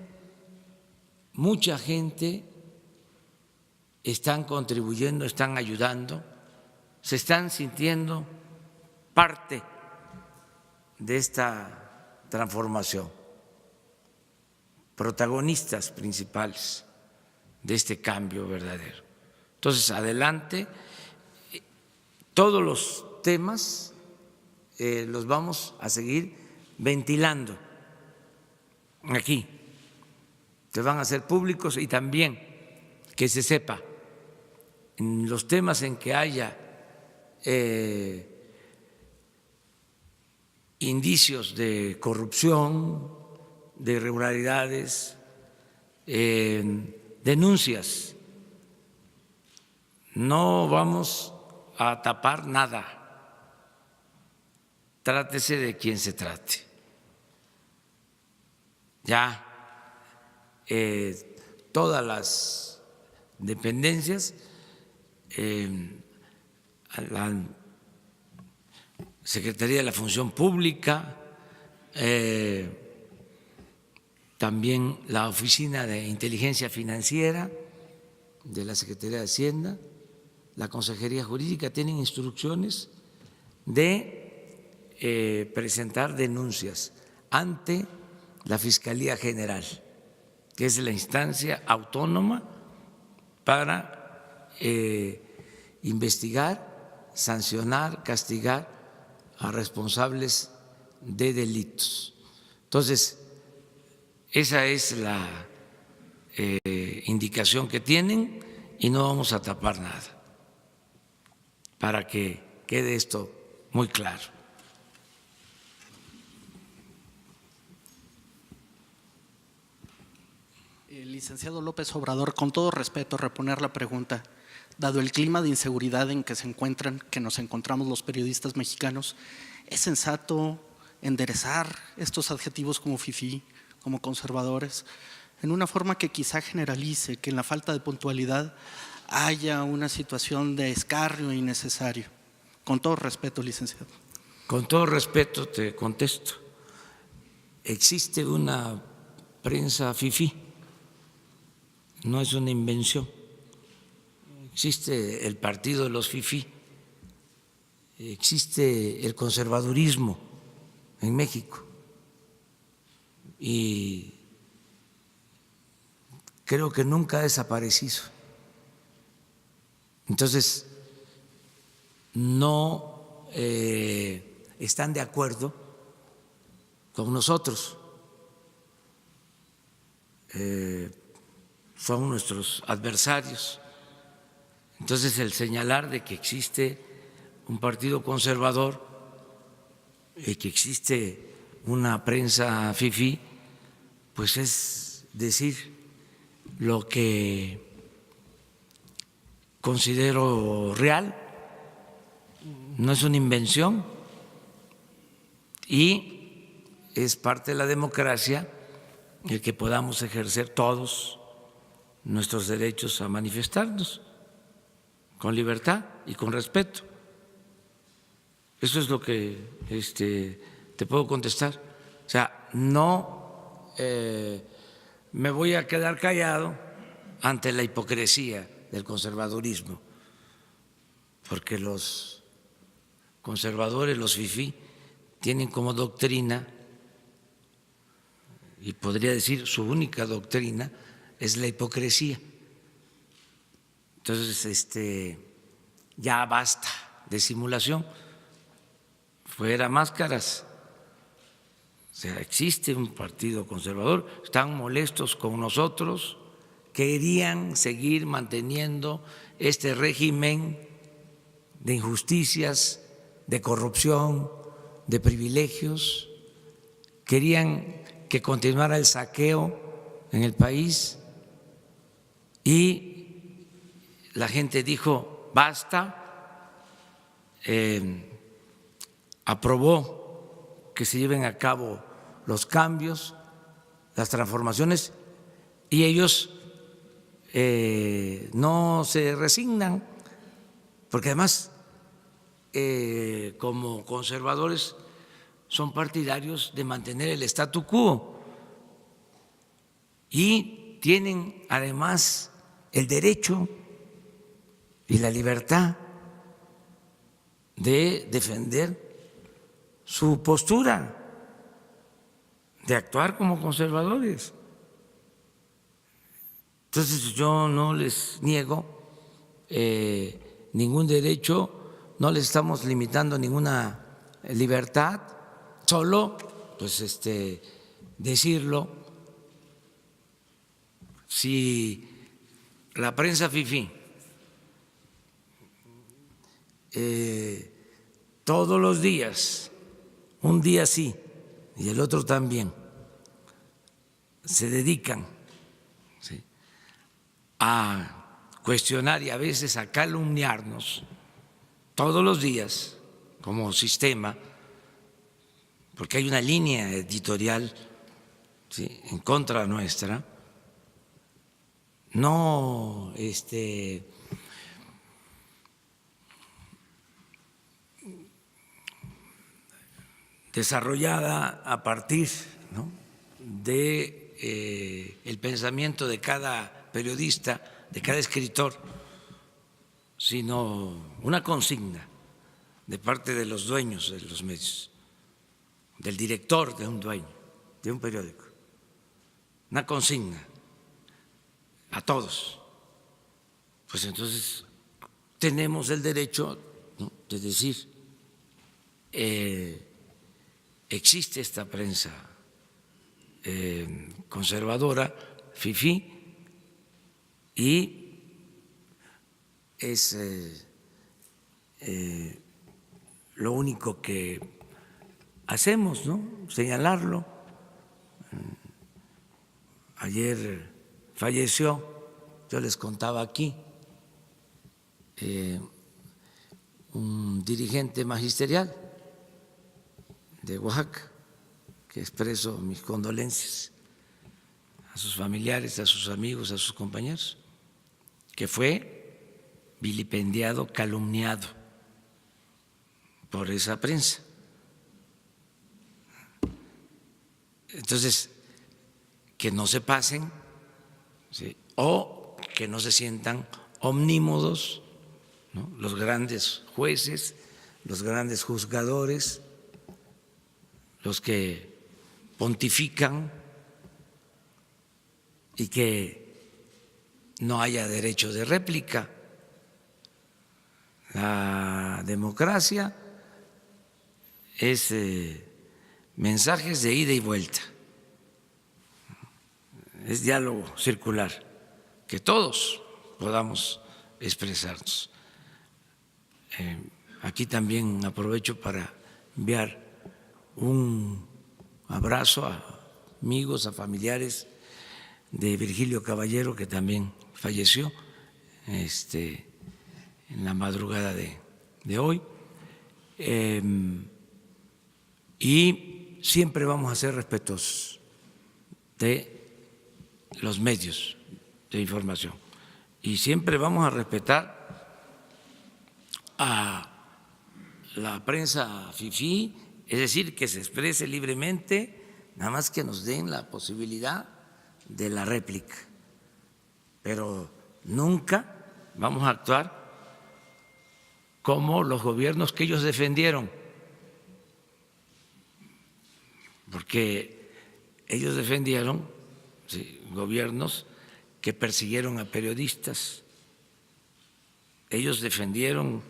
mucha gente están contribuyendo, están ayudando, se están sintiendo parte de esta transformación, protagonistas principales de este cambio verdadero. Entonces, adelante, todos los temas los vamos a seguir ventilando aquí, se van a hacer públicos y también que se sepa en los temas en que haya indicios de corrupción, de irregularidades, denuncias. No vamos a tapar nada, trátese de quien se trate. Ya todas las dependencias, la Secretaría de la Función Pública, también la Oficina de Inteligencia Financiera de la Secretaría de Hacienda, la Consejería Jurídica, tienen instrucciones de presentar denuncias ante la Fiscalía General, que es la instancia autónoma para investigar, sancionar, castigar a responsables de delitos. Entonces, esa es la indicación que tienen y no vamos a tapar nada, para que quede esto muy claro. Licenciado López Obrador, con todo respeto, reponer la pregunta. Dado el clima de inseguridad en que nos encontramos los periodistas mexicanos, ¿es sensato enderezar estos adjetivos como fifí, como conservadores, en una forma que quizá generalice que en la falta de puntualidad haya una situación de escarnio innecesario? Con todo respeto, licenciado. Con todo respeto te contesto. Existe una prensa fifí, no es una invención. Existe el partido de los fifí, existe el conservadurismo en México y creo que nunca ha desaparecido. Entonces, no están de acuerdo con nosotros, son nuestros adversarios. Entonces, el señalar de que existe un partido conservador y que existe una prensa fifí, pues es decir lo que considero real, no es una invención y es parte de la democracia el que podamos ejercer todos nuestros derechos a manifestarnos con libertad y con respeto. Eso es lo que te puedo contestar. O sea, no me voy a quedar callado ante la hipocresía del conservadurismo, porque los conservadores, los fifí, tienen como doctrina, y podría decir su única doctrina, es la hipocresía. Entonces, ya basta de simulación, fuera máscaras. O sea, existe un partido conservador, están molestos con nosotros, querían seguir manteniendo este régimen de injusticias, de corrupción, de privilegios, querían que continuara el saqueo en el país y la gente dijo basta, aprobó que se lleven a cabo los cambios, las transformaciones y ellos no se resignan, porque además como conservadores son partidarios de mantener el statu quo y tienen además el derecho y la libertad de defender su postura, de actuar como conservadores. Entonces yo no les niego ningún derecho, no les estamos limitando ninguna libertad, solo pues decirlo. Si la prensa fifí todos los días, un día sí y el otro también, se dedican a cuestionar y a veces a calumniarnos todos los días como sistema, porque hay una línea editorial en contra nuestra, no desarrollada a partir de el pensamiento de cada periodista, de cada escritor, sino una consigna de parte de los dueños de los medios, del director de un dueño, de un periódico, una consigna a todos. Pues entonces tenemos el derecho de decir, existe esta prensa conservadora, fifí, y es lo único que hacemos, señalarlo. Ayer falleció, yo les contaba aquí, un dirigente magisterial de Oaxaca, que expreso mis condolencias a sus familiares, a sus amigos, a sus compañeros, que fue vilipendiado, calumniado por esa prensa. Entonces, que no se pasen, o que no se sientan omnímodos, los grandes jueces, los grandes juzgadores, los que pontifican, y que no haya derecho de réplica. La democracia es mensajes de ida y vuelta, es diálogo circular, que todos podamos expresarnos. Aquí también aprovecho para enviar un abrazo a amigos, a familiares de Virgilio Caballero, que también falleció en la madrugada de hoy. Y siempre vamos a ser respetuosos de los medios de información y siempre vamos a respetar a la prensa fifí, es decir, que se exprese libremente, nada más que nos den la posibilidad de la réplica, pero nunca vamos a actuar como los gobiernos que ellos defendieron, porque ellos defendieron gobiernos que persiguieron a periodistas, ellos defendieron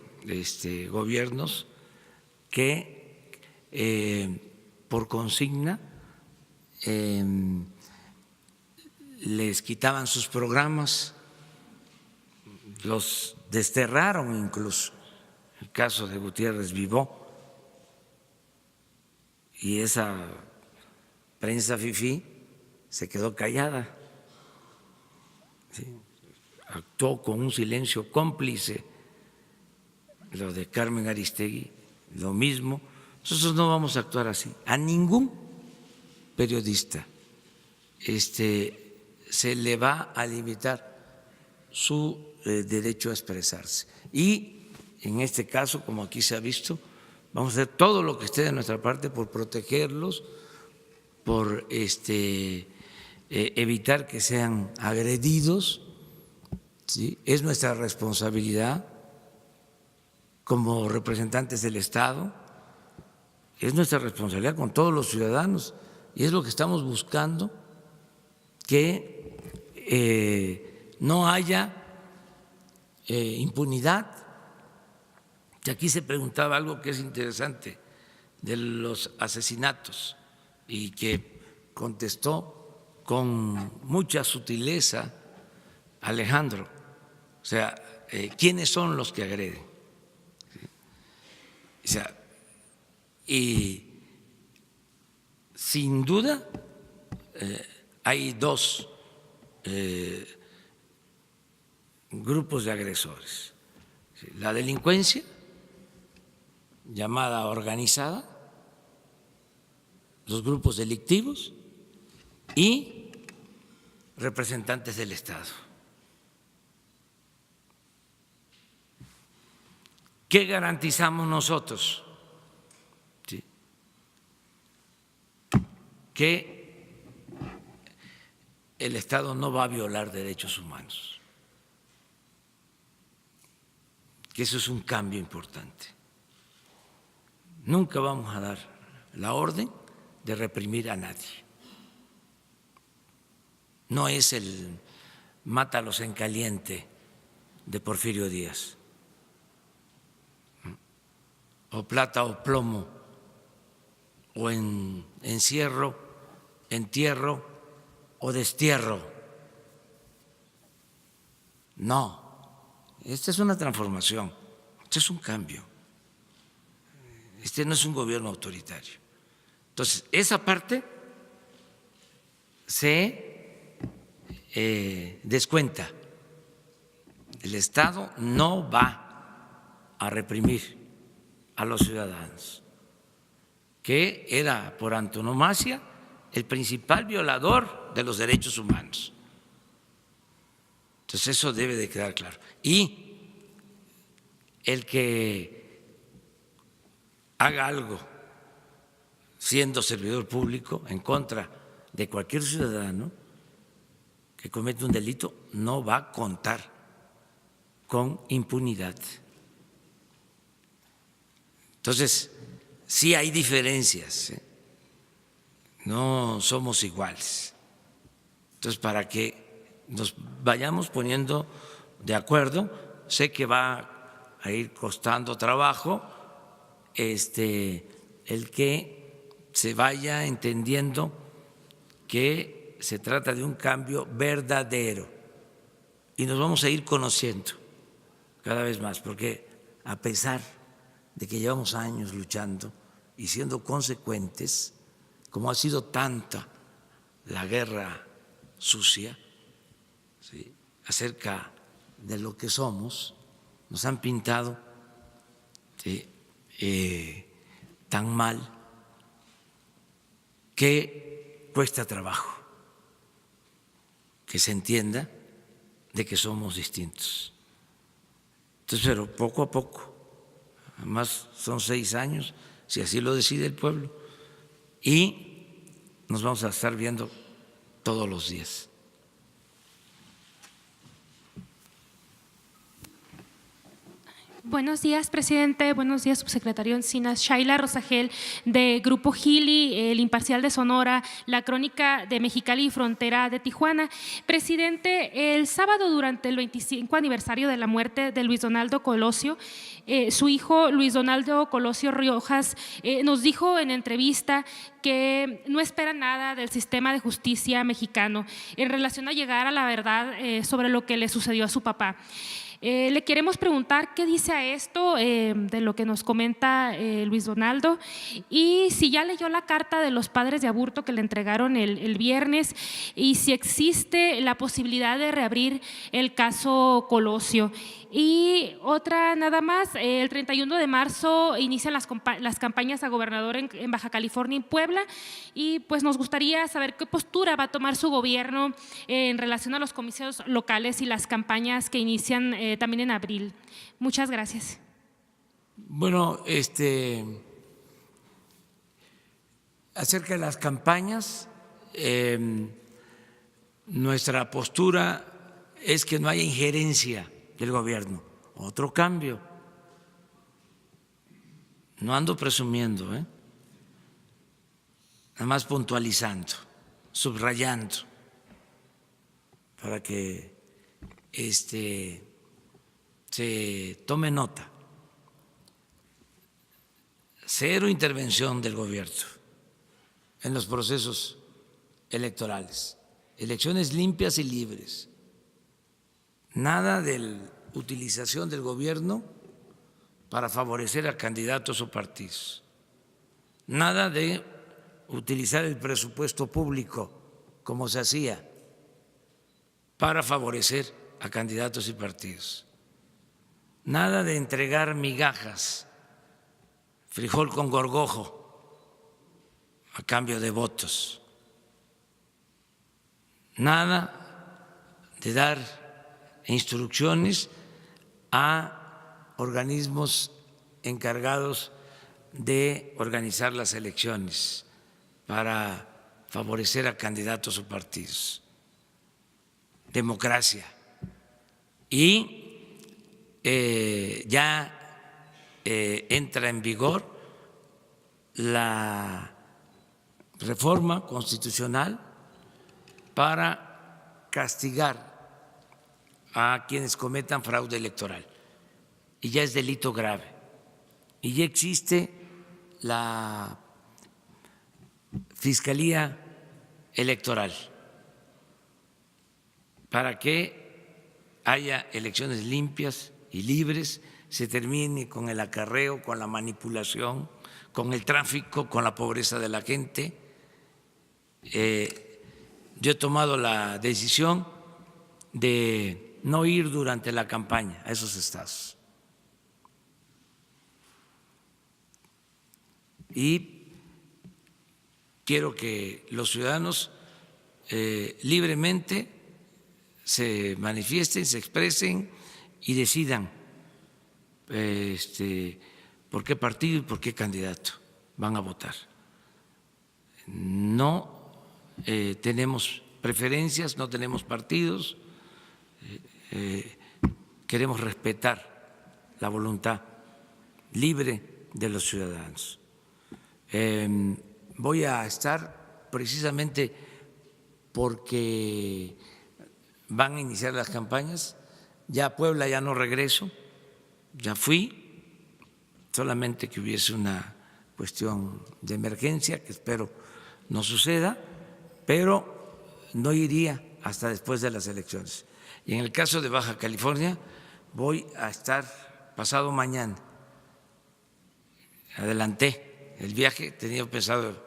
gobiernos que por consigna les quitaban sus programas, los desterraron incluso. El caso de Gutiérrez Vivó, y esa prensa fifí se quedó callada, actuó con un silencio cómplice. Lo de Carmen Aristegui, lo mismo. Nosotros no vamos a actuar así. A ningún periodista se le va a limitar su derecho a expresarse. Y en este caso, como aquí se ha visto, vamos a hacer todo lo que esté de nuestra parte por protegerlos, por evitar que sean agredidos ¿sí? Es nuestra responsabilidad como representantes del Estado, es nuestra responsabilidad con todos los ciudadanos y es lo que estamos buscando, que no haya impunidad. Y aquí se preguntaba algo que es interesante de los asesinatos y que contestó con mucha sutileza Alejandro. O sea, ¿quiénes son los que agreden? O sea, y sin duda hay dos grupos de agresores. La delincuencia, llamada organizada, los grupos delictivos y representantes del Estado. ¿Qué garantizamos nosotros? ¿Sí? Que el Estado no va a violar derechos humanos, que eso es un cambio importante. Nunca vamos a dar la orden de reprimir a nadie. No es el mátalos en caliente de Porfirio Díaz, o plata o plomo, o en encierro, entierro o destierro. No, esta es una transformación, este es un cambio, este no es un gobierno autoritario. Entonces, esa parte se descuenta. El Estado no va a reprimir a los ciudadanos, que era por antonomasia el principal violador de los derechos humanos. Entonces eso debe de quedar claro. Y el que haga algo siendo servidor público en contra de cualquier ciudadano que comete un delito no va a contar con impunidad. Entonces, sí hay diferencias, no somos iguales. Entonces, para que nos vayamos poniendo de acuerdo, sé que va a ir costando trabajo el que se vaya entendiendo que se trata de un cambio verdadero y nos vamos a ir conociendo cada vez más, porque a pesar de que llevamos años luchando y siendo consecuentes, como ha sido tanta la guerra sucia, ¿sí?, acerca de lo que somos, nos han pintado, ¿sí?, tan mal que cuesta trabajo que se entienda de que somos distintos. Entonces, pero poco a poco, además son 6 años, si así lo decide el pueblo, y nos vamos a estar viendo todos los días. Buenos días, presidente. Buenos días, subsecretario Encinas. Shaila Rosagel, de Grupo Gili, El Imparcial de Sonora, La Crónica de Mexicali y Frontera de Tijuana. Presidente, el sábado, durante el 25 aniversario de la muerte de Luis Donaldo Colosio, su hijo Luis Donaldo Colosio Riojas nos dijo en entrevista que no espera nada del sistema de justicia mexicano en relación a llegar a la verdad sobre lo que le sucedió a su papá. Le queremos preguntar qué dice a esto de lo que nos comenta Luis Donaldo, y si ya leyó la carta de los padres de Aburto que le entregaron el viernes, y si existe la posibilidad de reabrir el caso Colosio. Y otra nada más, el 31 de marzo inician las campañas a gobernador en Baja California y Puebla, y pues nos gustaría saber qué postura va a tomar su gobierno en relación a los comicios locales y las campañas que inician también en abril. Muchas gracias. Bueno, acerca de las campañas, nuestra postura es que no haya injerencia del gobierno. Otro cambio. No ando presumiendo, nada más puntualizando, subrayando, para que se tome nota. Cero intervención del gobierno en los procesos electorales. Elecciones limpias y libres. Nada de utilización del gobierno para favorecer a candidatos o partidos. Nada de utilizar el presupuesto público como se hacía para favorecer a candidatos y partidos. Nada de entregar migajas, frijol con gorgojo a cambio de votos. Nada de dar instrucciones a organismos encargados de organizar las elecciones para favorecer a candidatos o partidos. Democracia. Y ya entra en vigor la reforma constitucional para castigar a quienes cometan fraude electoral. Y ya es delito grave. Y ya existe la Fiscalía Electoral para que haya elecciones limpias y libres, se termine con el acarreo, con la manipulación, con el tráfico, con la pobreza de la gente. Yo he tomado la decisión de no ir durante la campaña a esos estados. Y quiero que los ciudadanos libremente se manifiesten, se expresen y decidan por qué partido y por qué candidato van a votar. No tenemos preferencias, no tenemos partidos, queremos respetar la voluntad libre de los ciudadanos. Voy a estar precisamente porque van a iniciar las campañas. Ya a Puebla ya no regreso, ya fui, solamente que hubiese una cuestión de emergencia, que espero no suceda, pero no iría hasta después de las elecciones. Y en el caso de Baja California voy a estar pasado mañana. Adelanté el viaje, tenía pensado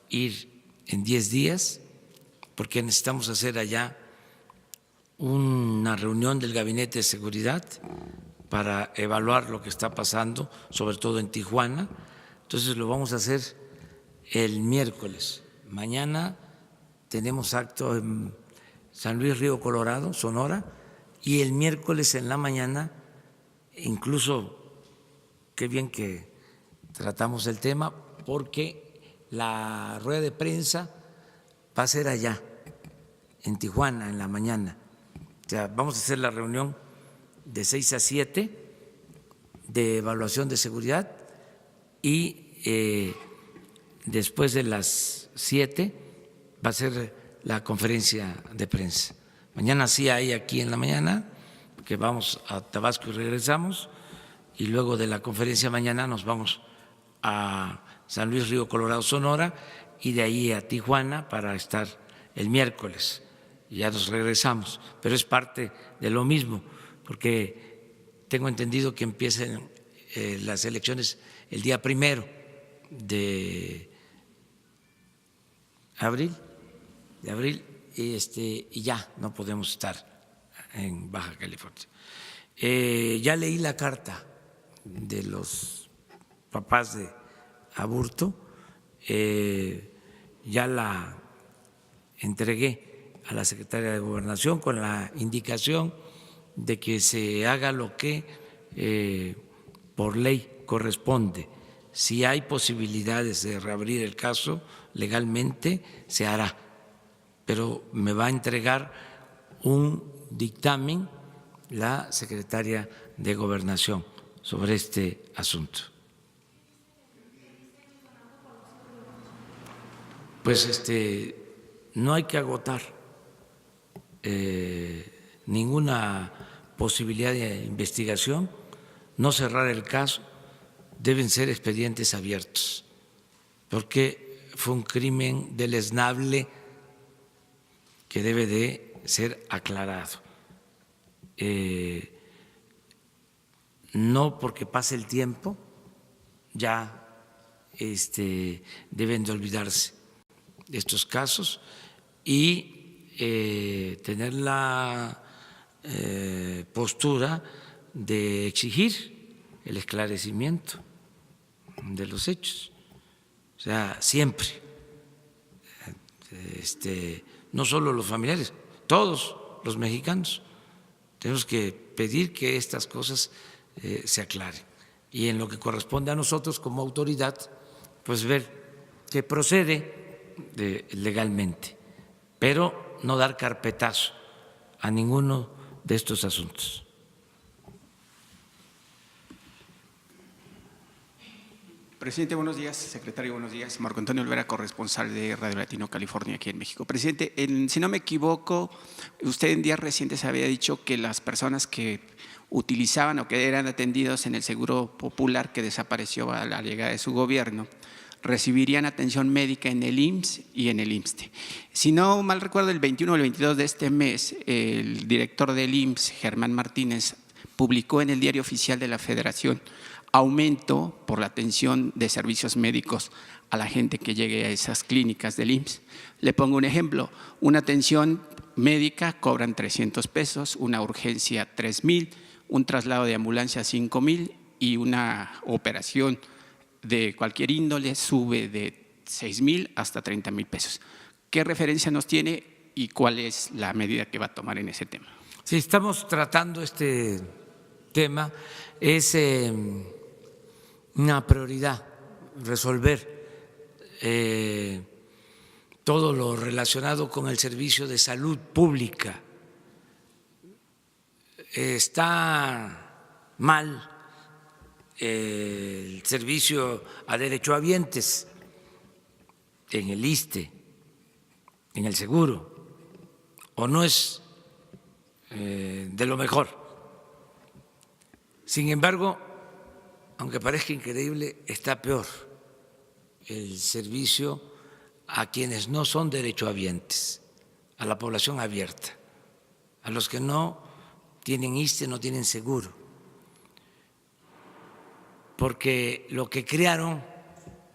ir en 10 días porque necesitamos hacer allá una reunión del Gabinete de Seguridad para evaluar lo que está pasando, sobre todo en Tijuana. Entonces lo vamos a hacer el miércoles. Mañana tenemos acto en San Luis Río Colorado, Sonora, y el miércoles en la mañana, incluso qué bien que tratamos el tema, porque la rueda de prensa va a ser allá, en Tijuana, en la mañana. O sea, vamos a hacer la reunión de 6 a 7 de evaluación de seguridad y después de las 7 va a ser la conferencia de prensa. Mañana sí hay aquí en la mañana, que vamos a Tabasco y regresamos, y luego de la conferencia mañana nos vamos a San Luis Río Colorado, Sonora, y de ahí a Tijuana para estar el miércoles. Y ya nos regresamos, pero es parte de lo mismo, porque tengo entendido que empiezan las elecciones el día 1 de abril, y ya no podemos estar en Baja California. Ya leí la carta de los papás de Aburto, ya la entregué a la secretaria de Gobernación con la indicación de que se haga lo que por ley corresponde. Si hay posibilidades de reabrir el caso legalmente, se hará, pero me va a entregar un dictamen la secretaria de Gobernación sobre este asunto. Pues no hay que agotar ninguna posibilidad de investigación, no cerrar el caso, deben ser expedientes abiertos, porque fue un crimen deleznable que debe de ser aclarado. No porque pase el tiempo ya deben de olvidarse estos casos y tener la postura de exigir el esclarecimiento de los hechos. O sea, siempre, no solo los familiares, todos los mexicanos tenemos que pedir que estas cosas se aclaren y en lo que corresponde a nosotros como autoridad, pues ver que procede legalmente, pero no dar carpetazo a ninguno de estos asuntos. Presidente, buenos días. Secretario, buenos días. Marco Antonio Olvera, corresponsal de Radio Latino California aquí en México. Presidente, si no me equivoco, usted en días recientes había dicho que las personas que utilizaban o que eran atendidos en el Seguro Popular que desapareció a la llegada de su gobierno, recibirían atención médica en el IMSS y en el IMSSTE. Si no mal recuerdo, el 21 o el 22 de este mes, el director del IMSS, Germán Martínez, publicó en el Diario Oficial de la Federación aumento por la atención de servicios médicos a la gente que llegue a esas clínicas del IMSS. Le pongo un ejemplo, una atención médica cobran 300 pesos, una urgencia 3,000, un traslado de ambulancia 5,000 y una operación de cualquier índole sube de 6,000 hasta 30,000 pesos. ¿Qué referencia nos tiene y cuál es la medida que va a tomar en ese tema? Sí, estamos tratando este tema, es una prioridad resolver todo lo relacionado con el servicio de salud pública. Está mal el servicio a derechohabientes en el ISSSTE, en el seguro, o no es de lo mejor. Sin embargo, aunque parezca increíble, está peor el servicio a quienes no son derechohabientes, a la población abierta, a los que no tienen ISSSTE, no tienen seguro. Porque lo que crearon,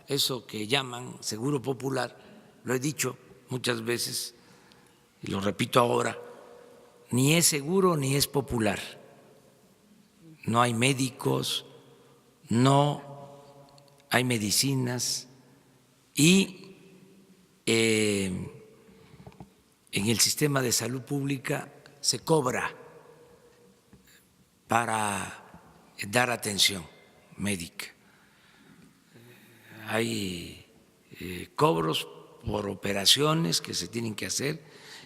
eso que llaman Seguro Popular, lo he dicho muchas veces y lo repito ahora, ni es seguro ni es popular. No hay médicos, no hay medicinas y en el sistema de salud pública se cobra para dar atención médica. Hay cobros por operaciones que se tienen que hacer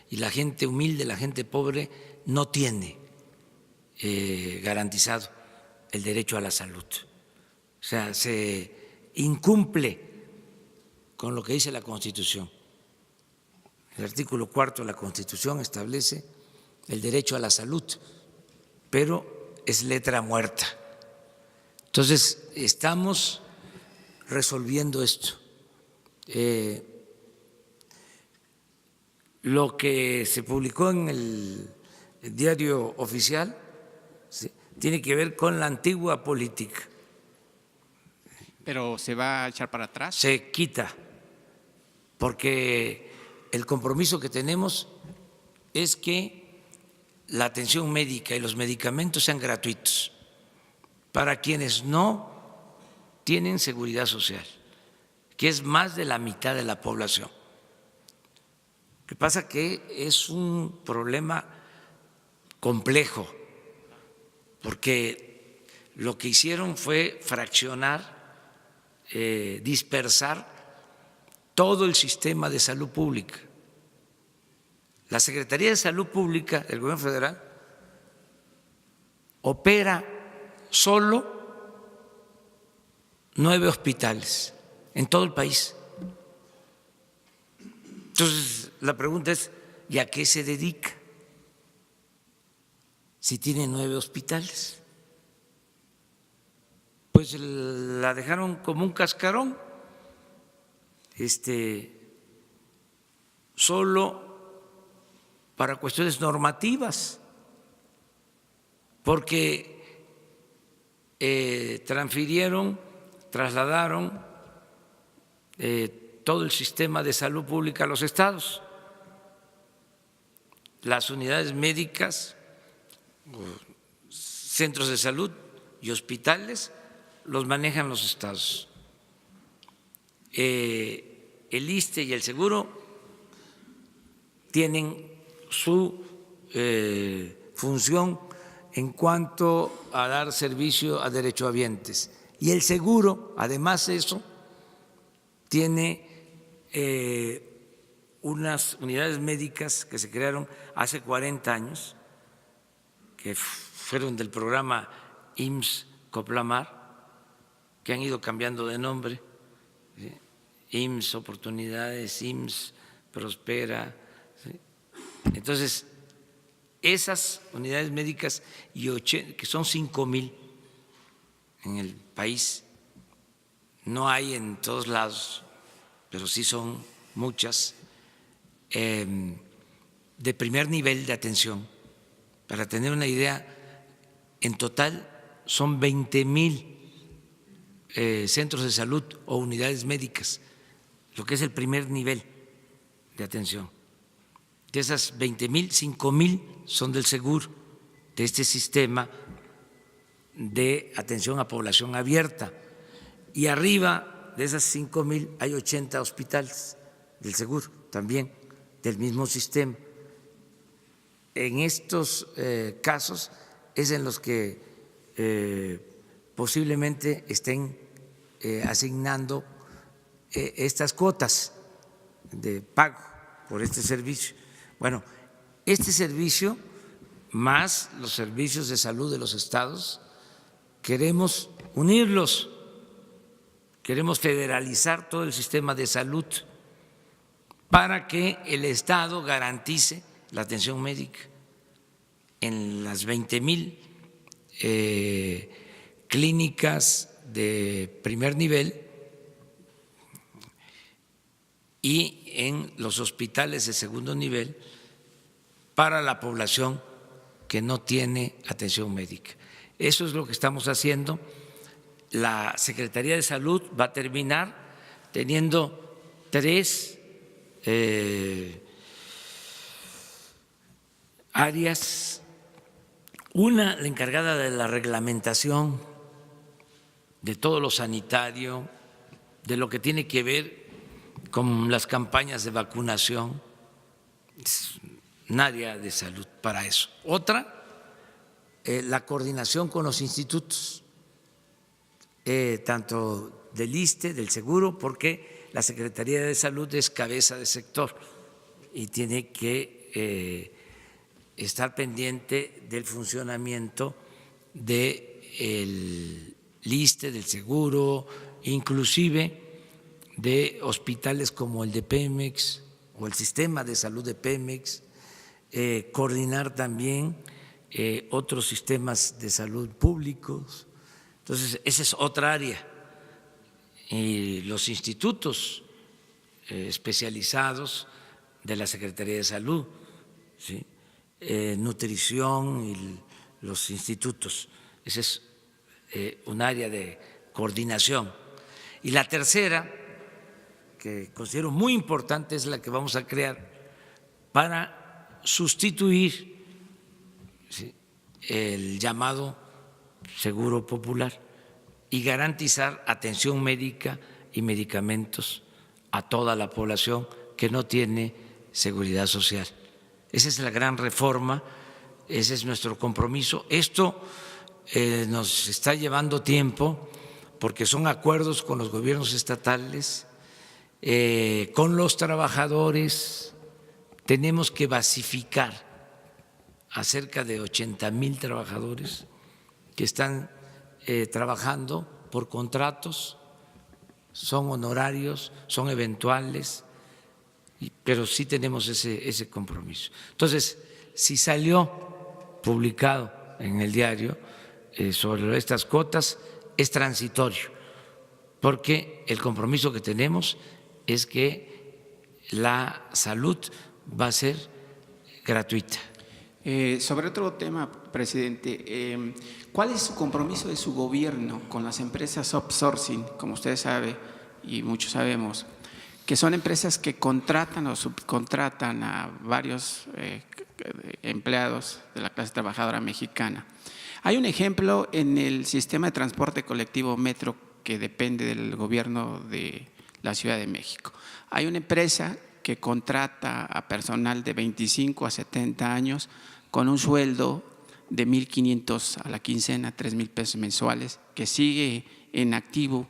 y la gente humilde, la gente pobre no tiene garantizado el derecho a la salud. O sea, se incumple con lo que dice la Constitución. El artículo 4 de la Constitución establece el derecho a la salud, pero es letra muerta. Entonces, estamos resolviendo esto. Lo que se publicó en el Diario Oficial, ¿sí?, tiene que ver con la antigua política. ¿Pero se va a echar para atrás? Se quita, porque el compromiso que tenemos es que la atención médica y los medicamentos sean gratuitos para quienes no tienen seguridad social, que es más de la mitad de la población. Lo que pasa que es un problema complejo, porque lo que hicieron fue fraccionar, dispersar todo el sistema de salud pública. la Secretaría de Salud Pública del Gobierno Federal opera solo 9 hospitales en todo el país. Entonces, la pregunta es, ¿y a qué se dedica? Si tiene 9 hospitales. Pues la dejaron como un cascarón, solo para cuestiones normativas, porque trasladaron todo el sistema de salud pública a los estados. Las unidades médicas, centros de salud y hospitales los manejan los estados. El ISSSTE y el Seguro tienen su función en cuanto a dar servicio a derechohabientes. Y el Seguro, además de eso, tiene unas unidades médicas que se crearon hace 40 años, que fueron del programa IMSS-Coplamar, que han ido cambiando de nombre, ¿sí? IMSS Oportunidades, IMSS Prospera, ¿sí? Entonces, esas unidades médicas, que son 5,000 en el país, no hay en todos lados, pero sí son muchas, de primer nivel de atención. Para tener una idea, en total son 20,000 centros de salud o unidades médicas, lo que es el primer nivel de atención. De esas 20,000, 5,000 son del Seguro, de este sistema de atención a población abierta. Y arriba de esas 5,000 hay 80 hospitales del Seguro, también del mismo sistema. En estos casos es en los que posiblemente estén asignando estas cuotas de pago por este servicio. Bueno, este servicio, más los servicios de salud de los estados, queremos unirlos, queremos federalizar todo el sistema de salud para que el Estado garantice la atención médica en las 20,000 clínicas de primer nivel y en los hospitales de segundo nivel para la población que no tiene atención médica. Eso es lo que estamos haciendo. La Secretaría de Salud va a terminar teniendo 3 áreas. Una, la encargada de la reglamentación de todo lo sanitario, de lo que tiene que ver con las campañas de vacunación, es un área de salud para eso. Otra, la coordinación con los institutos, tanto del ISSSTE, del Seguro, porque la Secretaría de Salud es cabeza de sector y tiene que estar pendiente del funcionamiento del ISSSTE, del Seguro, inclusive de hospitales como el de Pemex o el sistema de salud de Pemex, coordinar también otros sistemas de salud públicos. Entonces, esa es otra área. Y los institutos especializados de la Secretaría de Salud, ¿sí? Nutrición y los institutos. Ese es un área de coordinación. Y la tercera, que considero muy importante, es la que vamos a crear para sustituir, ¿sí?, el llamado Seguro Popular y garantizar atención médica y medicamentos a toda la población que no tiene seguridad social. Esa es la gran reforma, ese es nuestro compromiso. Esto nos está llevando tiempo porque son acuerdos con los gobiernos estatales, con los trabajadores tenemos que basificar a cerca de 80,000 trabajadores que están trabajando por contratos, son honorarios, son eventuales, pero sí tenemos ese compromiso. Entonces, si salió publicado en el diario sobre estas cuotas, es transitorio, porque el compromiso que tenemos es que la salud va a ser gratuita. Sobre otro tema, presidente, ¿cuál es su compromiso de su gobierno con las empresas outsourcing? Como usted sabe y muchos sabemos, que son empresas que contratan o subcontratan a varios empleados de la clase trabajadora mexicana. Hay un ejemplo en el sistema de transporte colectivo Metro que depende del gobierno de la Ciudad de México. Hay una empresa que contrata a personal de 25 a 70 años con un sueldo de 1,500 a la quincena, 3,000 pesos mensuales, que sigue en activo.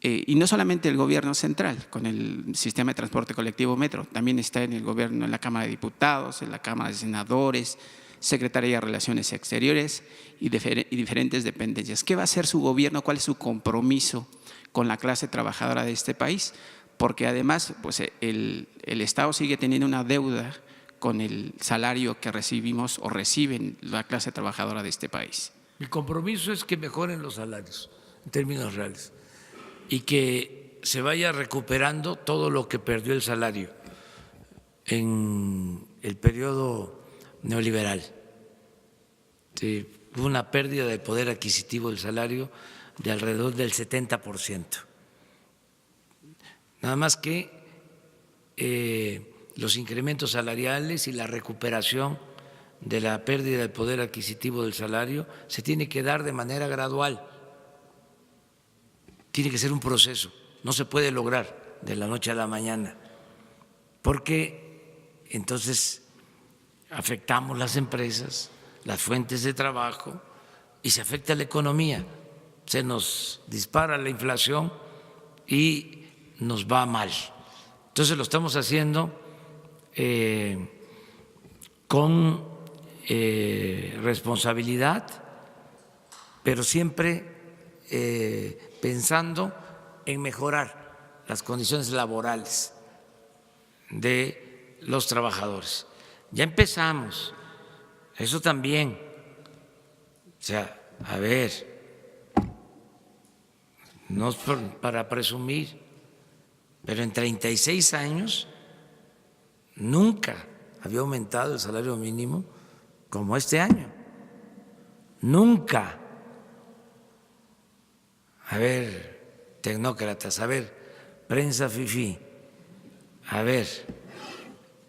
Y no solamente el gobierno central, con el sistema de transporte colectivo Metro, también está en el gobierno, en la Cámara de Diputados, en la Cámara de Senadores, Secretaría de Relaciones Exteriores y diferentes dependencias. ¿Qué va a hacer su gobierno? ¿Cuál es su compromiso con la clase trabajadora de este país? Porque además pues, el Estado sigue teniendo una deuda con el salario que recibimos o reciben la clase trabajadora de este país. Mi compromiso es que mejoren los salarios en términos reales y que se vaya recuperando todo lo que perdió el salario en el periodo neoliberal. Sí, hubo una pérdida de poder adquisitivo del salario de alrededor del 70%. Nada más que los incrementos salariales y la recuperación de la pérdida del poder adquisitivo del salario se tiene que dar de manera gradual. Tiene que ser un proceso, no se puede lograr de la noche a la mañana, porque entonces afectamos las empresas, las fuentes de trabajo y se afecta la economía, se nos dispara la inflación y nos va mal. Entonces lo estamos haciendo con responsabilidad, pero siempre pensando en mejorar las condiciones laborales de los trabajadores. Ya empezamos, eso también. O sea, a ver, no es para presumir, pero en 36 años nunca había aumentado el salario mínimo como este año. Nunca. A ver, tecnócratas, a ver, prensa fifí, a ver,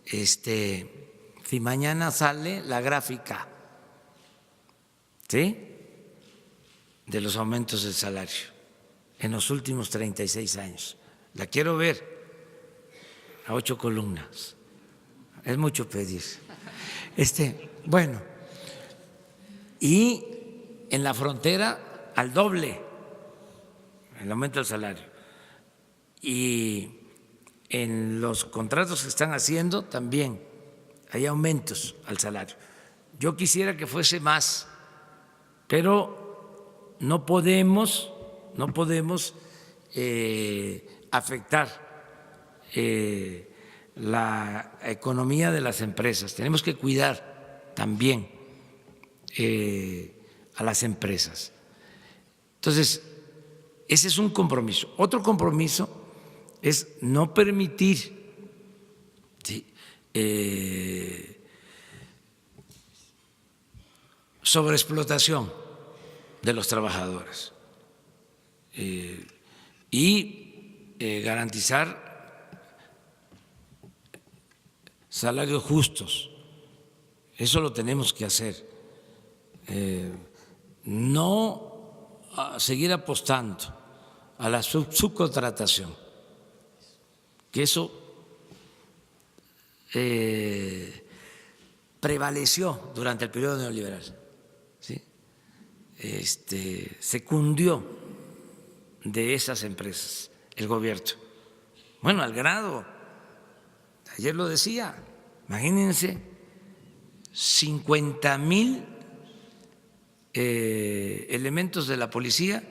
si mañana sale la gráfica, ¿sí?, de los aumentos del salario en los últimos 36 años. La quiero ver a 8 columnas. Es mucho pedir. Bueno, y en la frontera al doble el aumento del salario. Y en los contratos que están haciendo también hay aumentos al salario. Yo quisiera que fuese más, pero no podemos afectar la economía de las empresas. Tenemos que cuidar también a las empresas. Entonces, ese es un compromiso. Otro compromiso es no permitir sobreexplotación de los trabajadores y garantizar salarios justos. Eso lo tenemos que hacer. No seguir apostando a la subcontratación, que eso prevaleció durante el periodo neoliberal, ¿sí? Se cundió de esas empresas el gobierno. Bueno, al grado, ayer lo decía, Imagínense 50,000 elementos de la policía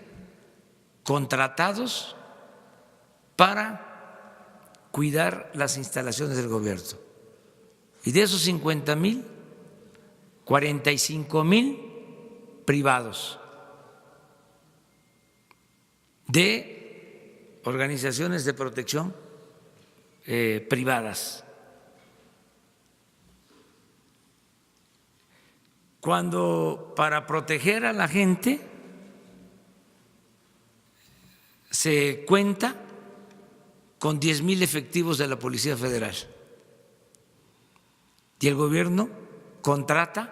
contratados para cuidar las instalaciones del gobierno. Y de esos 50,000, 45,000 privados de organizaciones de protección privadas. Cuando para proteger a la gente se cuenta con 10,000 efectivos de la Policía Federal y el gobierno contrata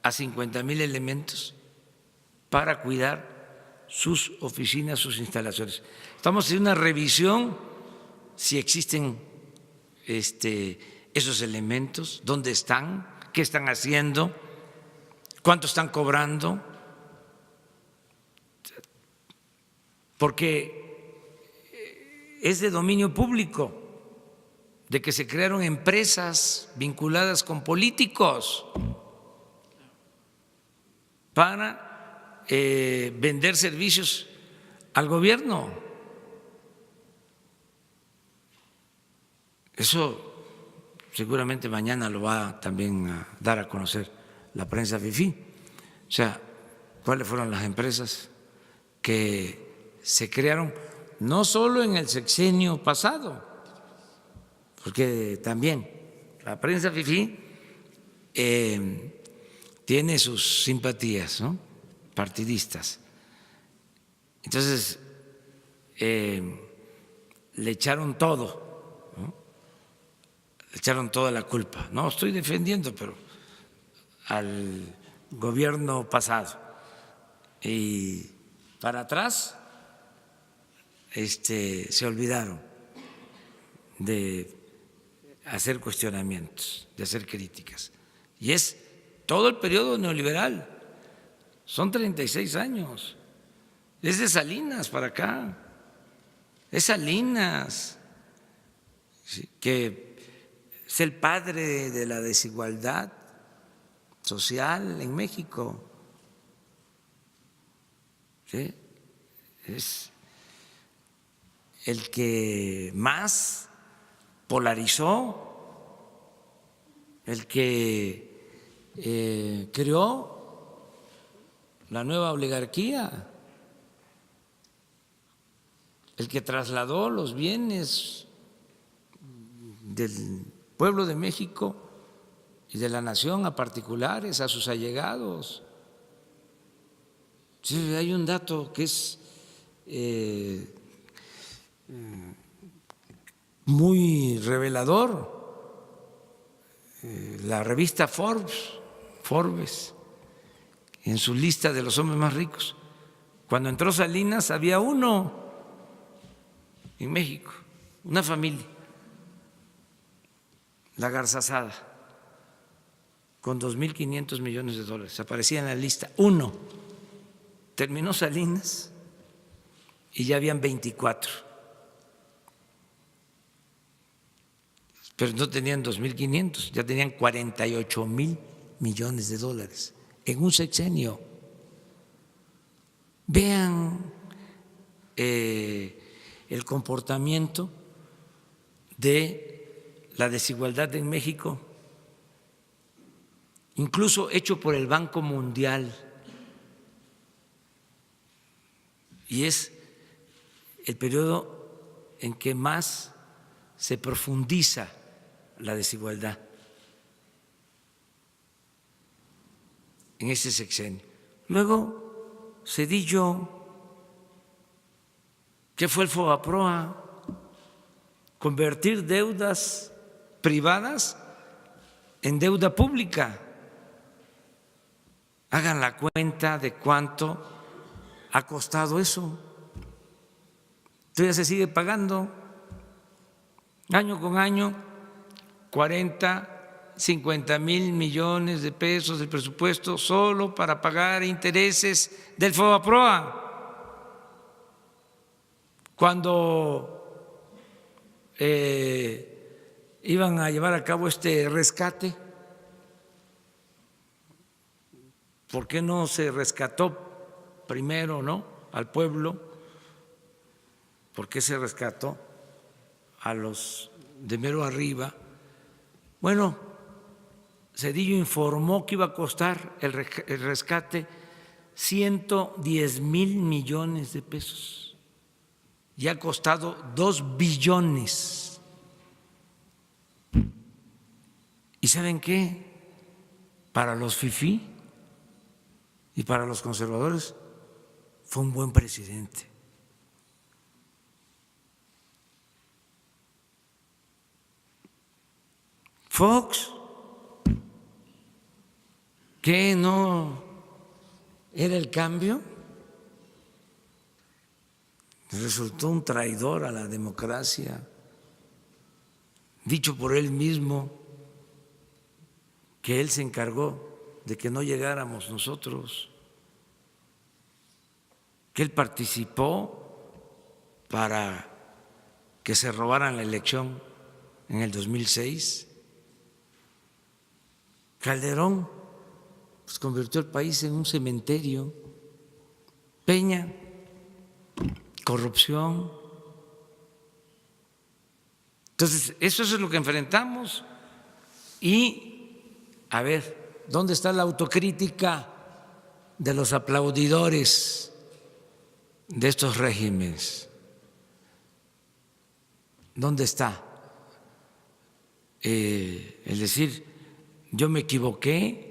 a 50,000 elementos para cuidar sus oficinas, sus instalaciones. Estamos haciendo una revisión si existen esos elementos, dónde están, qué están haciendo, cuánto están cobrando, porque es de dominio público de que se crearon empresas vinculadas con políticos para vender servicios al gobierno. Eso seguramente mañana lo va también a dar a conocer la prensa fifí. O sea, ¿cuáles fueron las empresas que se crearon no solo en el sexenio pasado? Porque también la prensa fifí tiene sus simpatías, ¿no?, partidistas. Entonces, le echaron todo, ¿no?, le echaron toda la culpa. No estoy defendiendo, pero al gobierno pasado. Y para atrás se olvidaron de hacer cuestionamientos, de hacer críticas. Y es todo el periodo neoliberal, son 36 años, es de Salinas para acá, es Salinas, que es el padre de la desigualdad social en México, ¿sí? Es el que más polarizó, el que creó la nueva oligarquía, el que trasladó los bienes del pueblo de México y de la nación a particulares, a sus allegados. Sí, hay un dato que es muy revelador. La revista Forbes, en su lista de los hombres más ricos, cuando entró Salinas había uno en México, una familia, la Garzazada, con 2.500 millones de dólares, aparecía en la lista, uno. Terminó Salinas y ya habían 24. Pero no tenían 2.500, ya tenían 48,000 millones de dólares en un sexenio. Vean el comportamiento de la desigualdad en México, incluso hecho por el Banco Mundial, y es el periodo en que más se profundiza la desigualdad en ese sexenio. Luego, Zedillo, ¿qué fue el FOBAPROA? Convertir deudas privadas en deuda pública. Hagan la cuenta de cuánto ha costado eso. Todavía se sigue pagando año con año. 40, 50,000 millones de pesos del presupuesto solo para pagar intereses del FOBAPROA. Cuando iban a llevar a cabo este rescate. ¿Por qué no se rescató primero, no, al pueblo? ¿Por qué se rescató a los de mero arriba? Bueno, Zedillo informó que iba a costar el rescate 110,000 millones de pesos y ha costado 2 billones. ¿Y saben qué? Para los fifí y para los conservadores fue un buen presidente. Fox, ¿qué no era el cambio? Resultó un traidor a la democracia, dicho por él mismo que él se encargó de que no llegáramos nosotros, que él participó para que se robaran la elección en el 2006. Calderón pues convirtió el país en un cementerio. Peña, corrupción. Entonces, eso es lo que enfrentamos. Y, a ver, ¿dónde está la autocrítica de los aplaudidores de estos regímenes? ¿Dónde está? El decir, yo me equivoqué,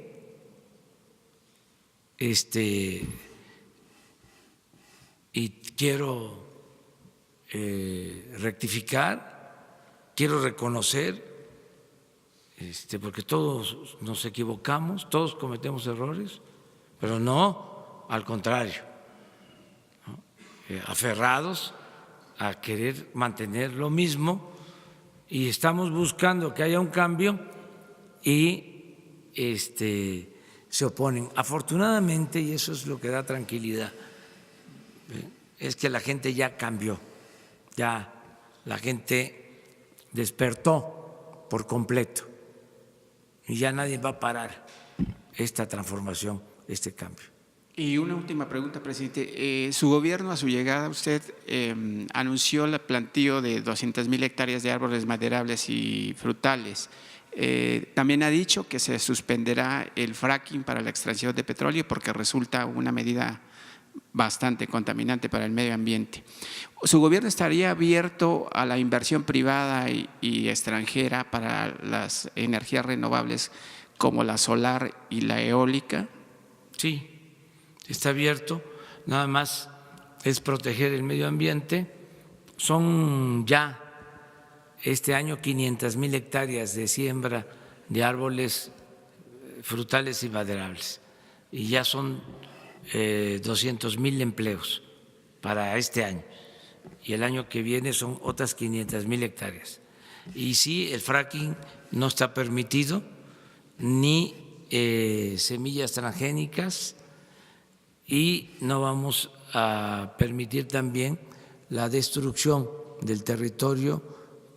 y quiero rectificar, quiero reconocer, porque todos nos equivocamos, todos cometemos errores, pero no al contrario, ¿no? Aferrados a querer mantener lo mismo, y estamos buscando que haya un cambio y se oponen. Afortunadamente, y eso es lo que da tranquilidad, es que la gente ya cambió, ya la gente despertó por completo y ya nadie va a parar esta transformación, este cambio. Y una última pregunta, presidente. Su gobierno, a su llegada, usted anunció el plantío de 200,000 hectáreas de árboles maderables y frutales. También ha dicho que se suspenderá el fracking para la extracción de petróleo porque resulta una medida bastante contaminante para el medio ambiente. ¿Su gobierno estaría abierto a la inversión privada y extranjera para las energías renovables como la solar y la eólica? Sí, está abierto, nada más es proteger el medio ambiente. Son ya este año 500,000 hectáreas de siembra de árboles frutales y maderables y ya son 200,000 empleos para este año, y el año que viene son otras 500,000 hectáreas. Y sí, el fracking no está permitido, ni semillas transgénicas, y no vamos a permitir también la destrucción del territorio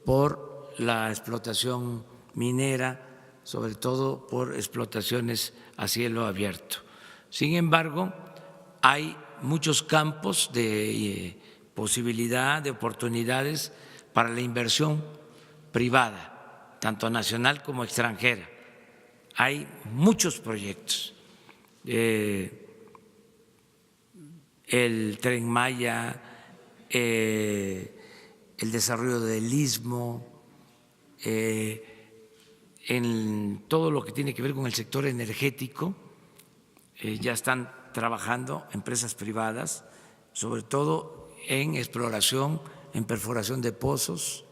por la explotación minera, sobre todo por explotaciones a cielo abierto. Sin embargo, hay muchos campos de posibilidad, de oportunidades para la inversión privada, tanto nacional como extranjera. Hay muchos proyectos. El Tren Maya, el desarrollo del Istmo, en todo lo que tiene que ver con el sector energético, ya están trabajando empresas privadas, sobre todo en exploración, en perforación de pozos.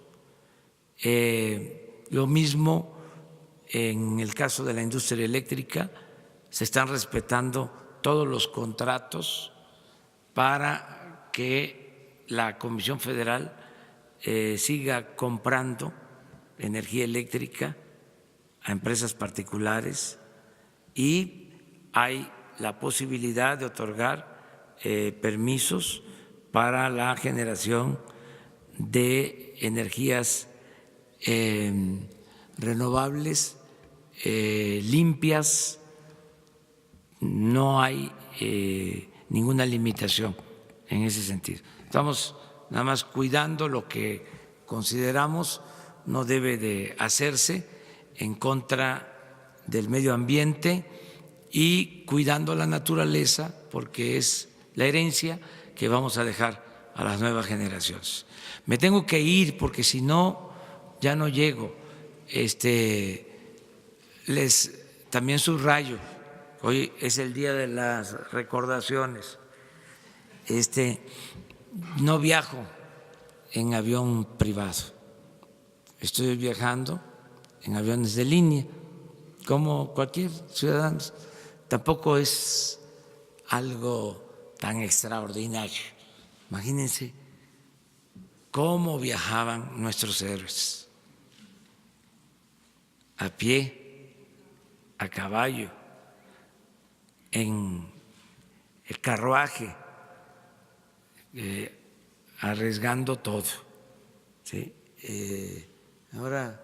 Lo mismo en el caso de la industria eléctrica, se están respetando todos los contratos para que la Comisión Federal siga comprando energía eléctrica a empresas particulares, y hay la posibilidad de otorgar permisos para la generación de energías renovables, limpias, no hay ninguna limitación en ese sentido. Estamos nada más cuidando lo que consideramos no debe de hacerse en contra del medio ambiente y cuidando la naturaleza, porque es la herencia que vamos a dejar a las nuevas generaciones. Me tengo que ir porque si no, ya no llego. Les también subrayo, hoy es el día de las recordaciones. No viajo en avión privado, estoy viajando en aviones de línea, como cualquier ciudadano. Tampoco es algo tan extraordinario. Imagínense cómo viajaban nuestros héroes, a pie, a caballo, en el carruaje, arriesgando todo, ¿sí? Ahora,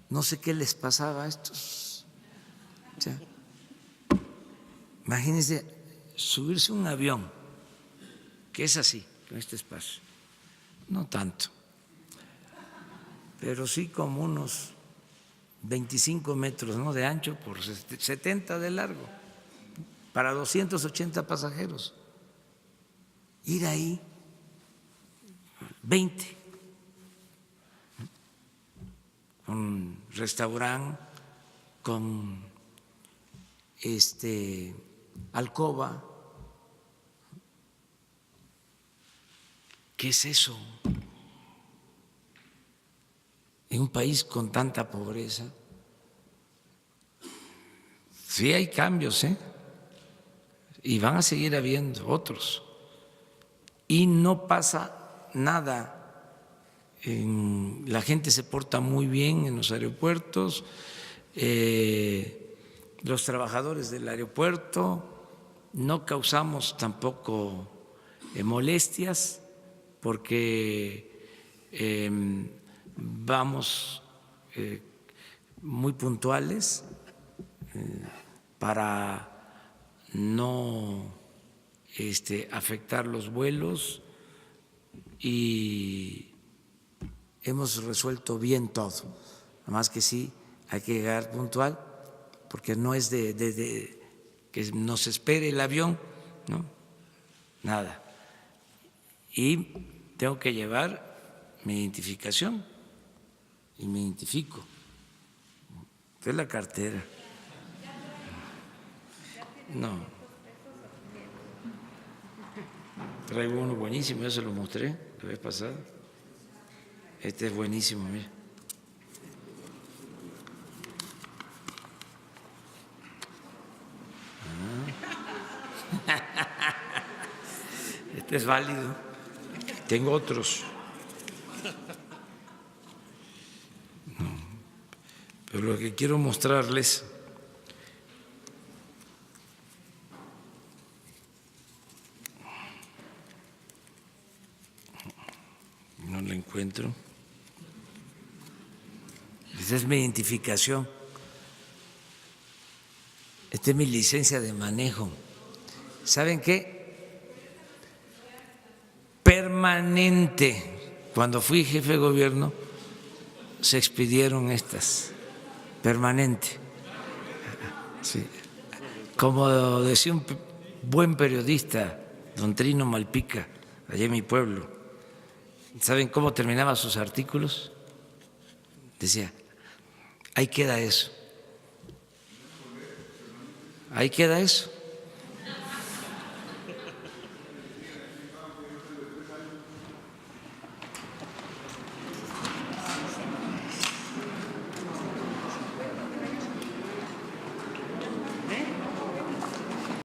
no sé qué les pasaba a estos. O sea, imagínense subirse a un avión que es así, con este espacio, no tanto, pero sí como unos 25 metros, ¿no?, de ancho por 70 de largo, para 280 pasajeros. Ir ahí, 20, con restaurante, con alcoba. ¿Qué es eso? En un país con tanta pobreza. Sí hay cambios, y van a seguir habiendo otros. Y no pasa nada. La gente se porta muy bien en los aeropuertos. Los trabajadores del aeropuerto no causamos tampoco molestias porque vamos muy puntuales para no afectar los vuelos y hemos resuelto bien todo. Nada más que sí hay que llegar puntual porque no es de que nos espere el avión, ¿no? Nada. Y tengo que llevar mi identificación y me identifico. Esta es la cartera. No. Traigo uno buenísimo, ya se lo mostré la vez pasada. Este es buenísimo, mira. Este es válido. Tengo otros. No. Pero lo que quiero mostrarles no lo encuentro. Esta es mi identificación. Esta es mi licencia de manejo. ¿Saben qué? Permanente. Cuando fui jefe de gobierno se expidieron estas. Permanente. Sí. Como decía un buen periodista, don Trino Malpica, allá en mi pueblo, ¿saben cómo terminaba sus artículos? Decía, ahí queda eso. Ahí queda eso.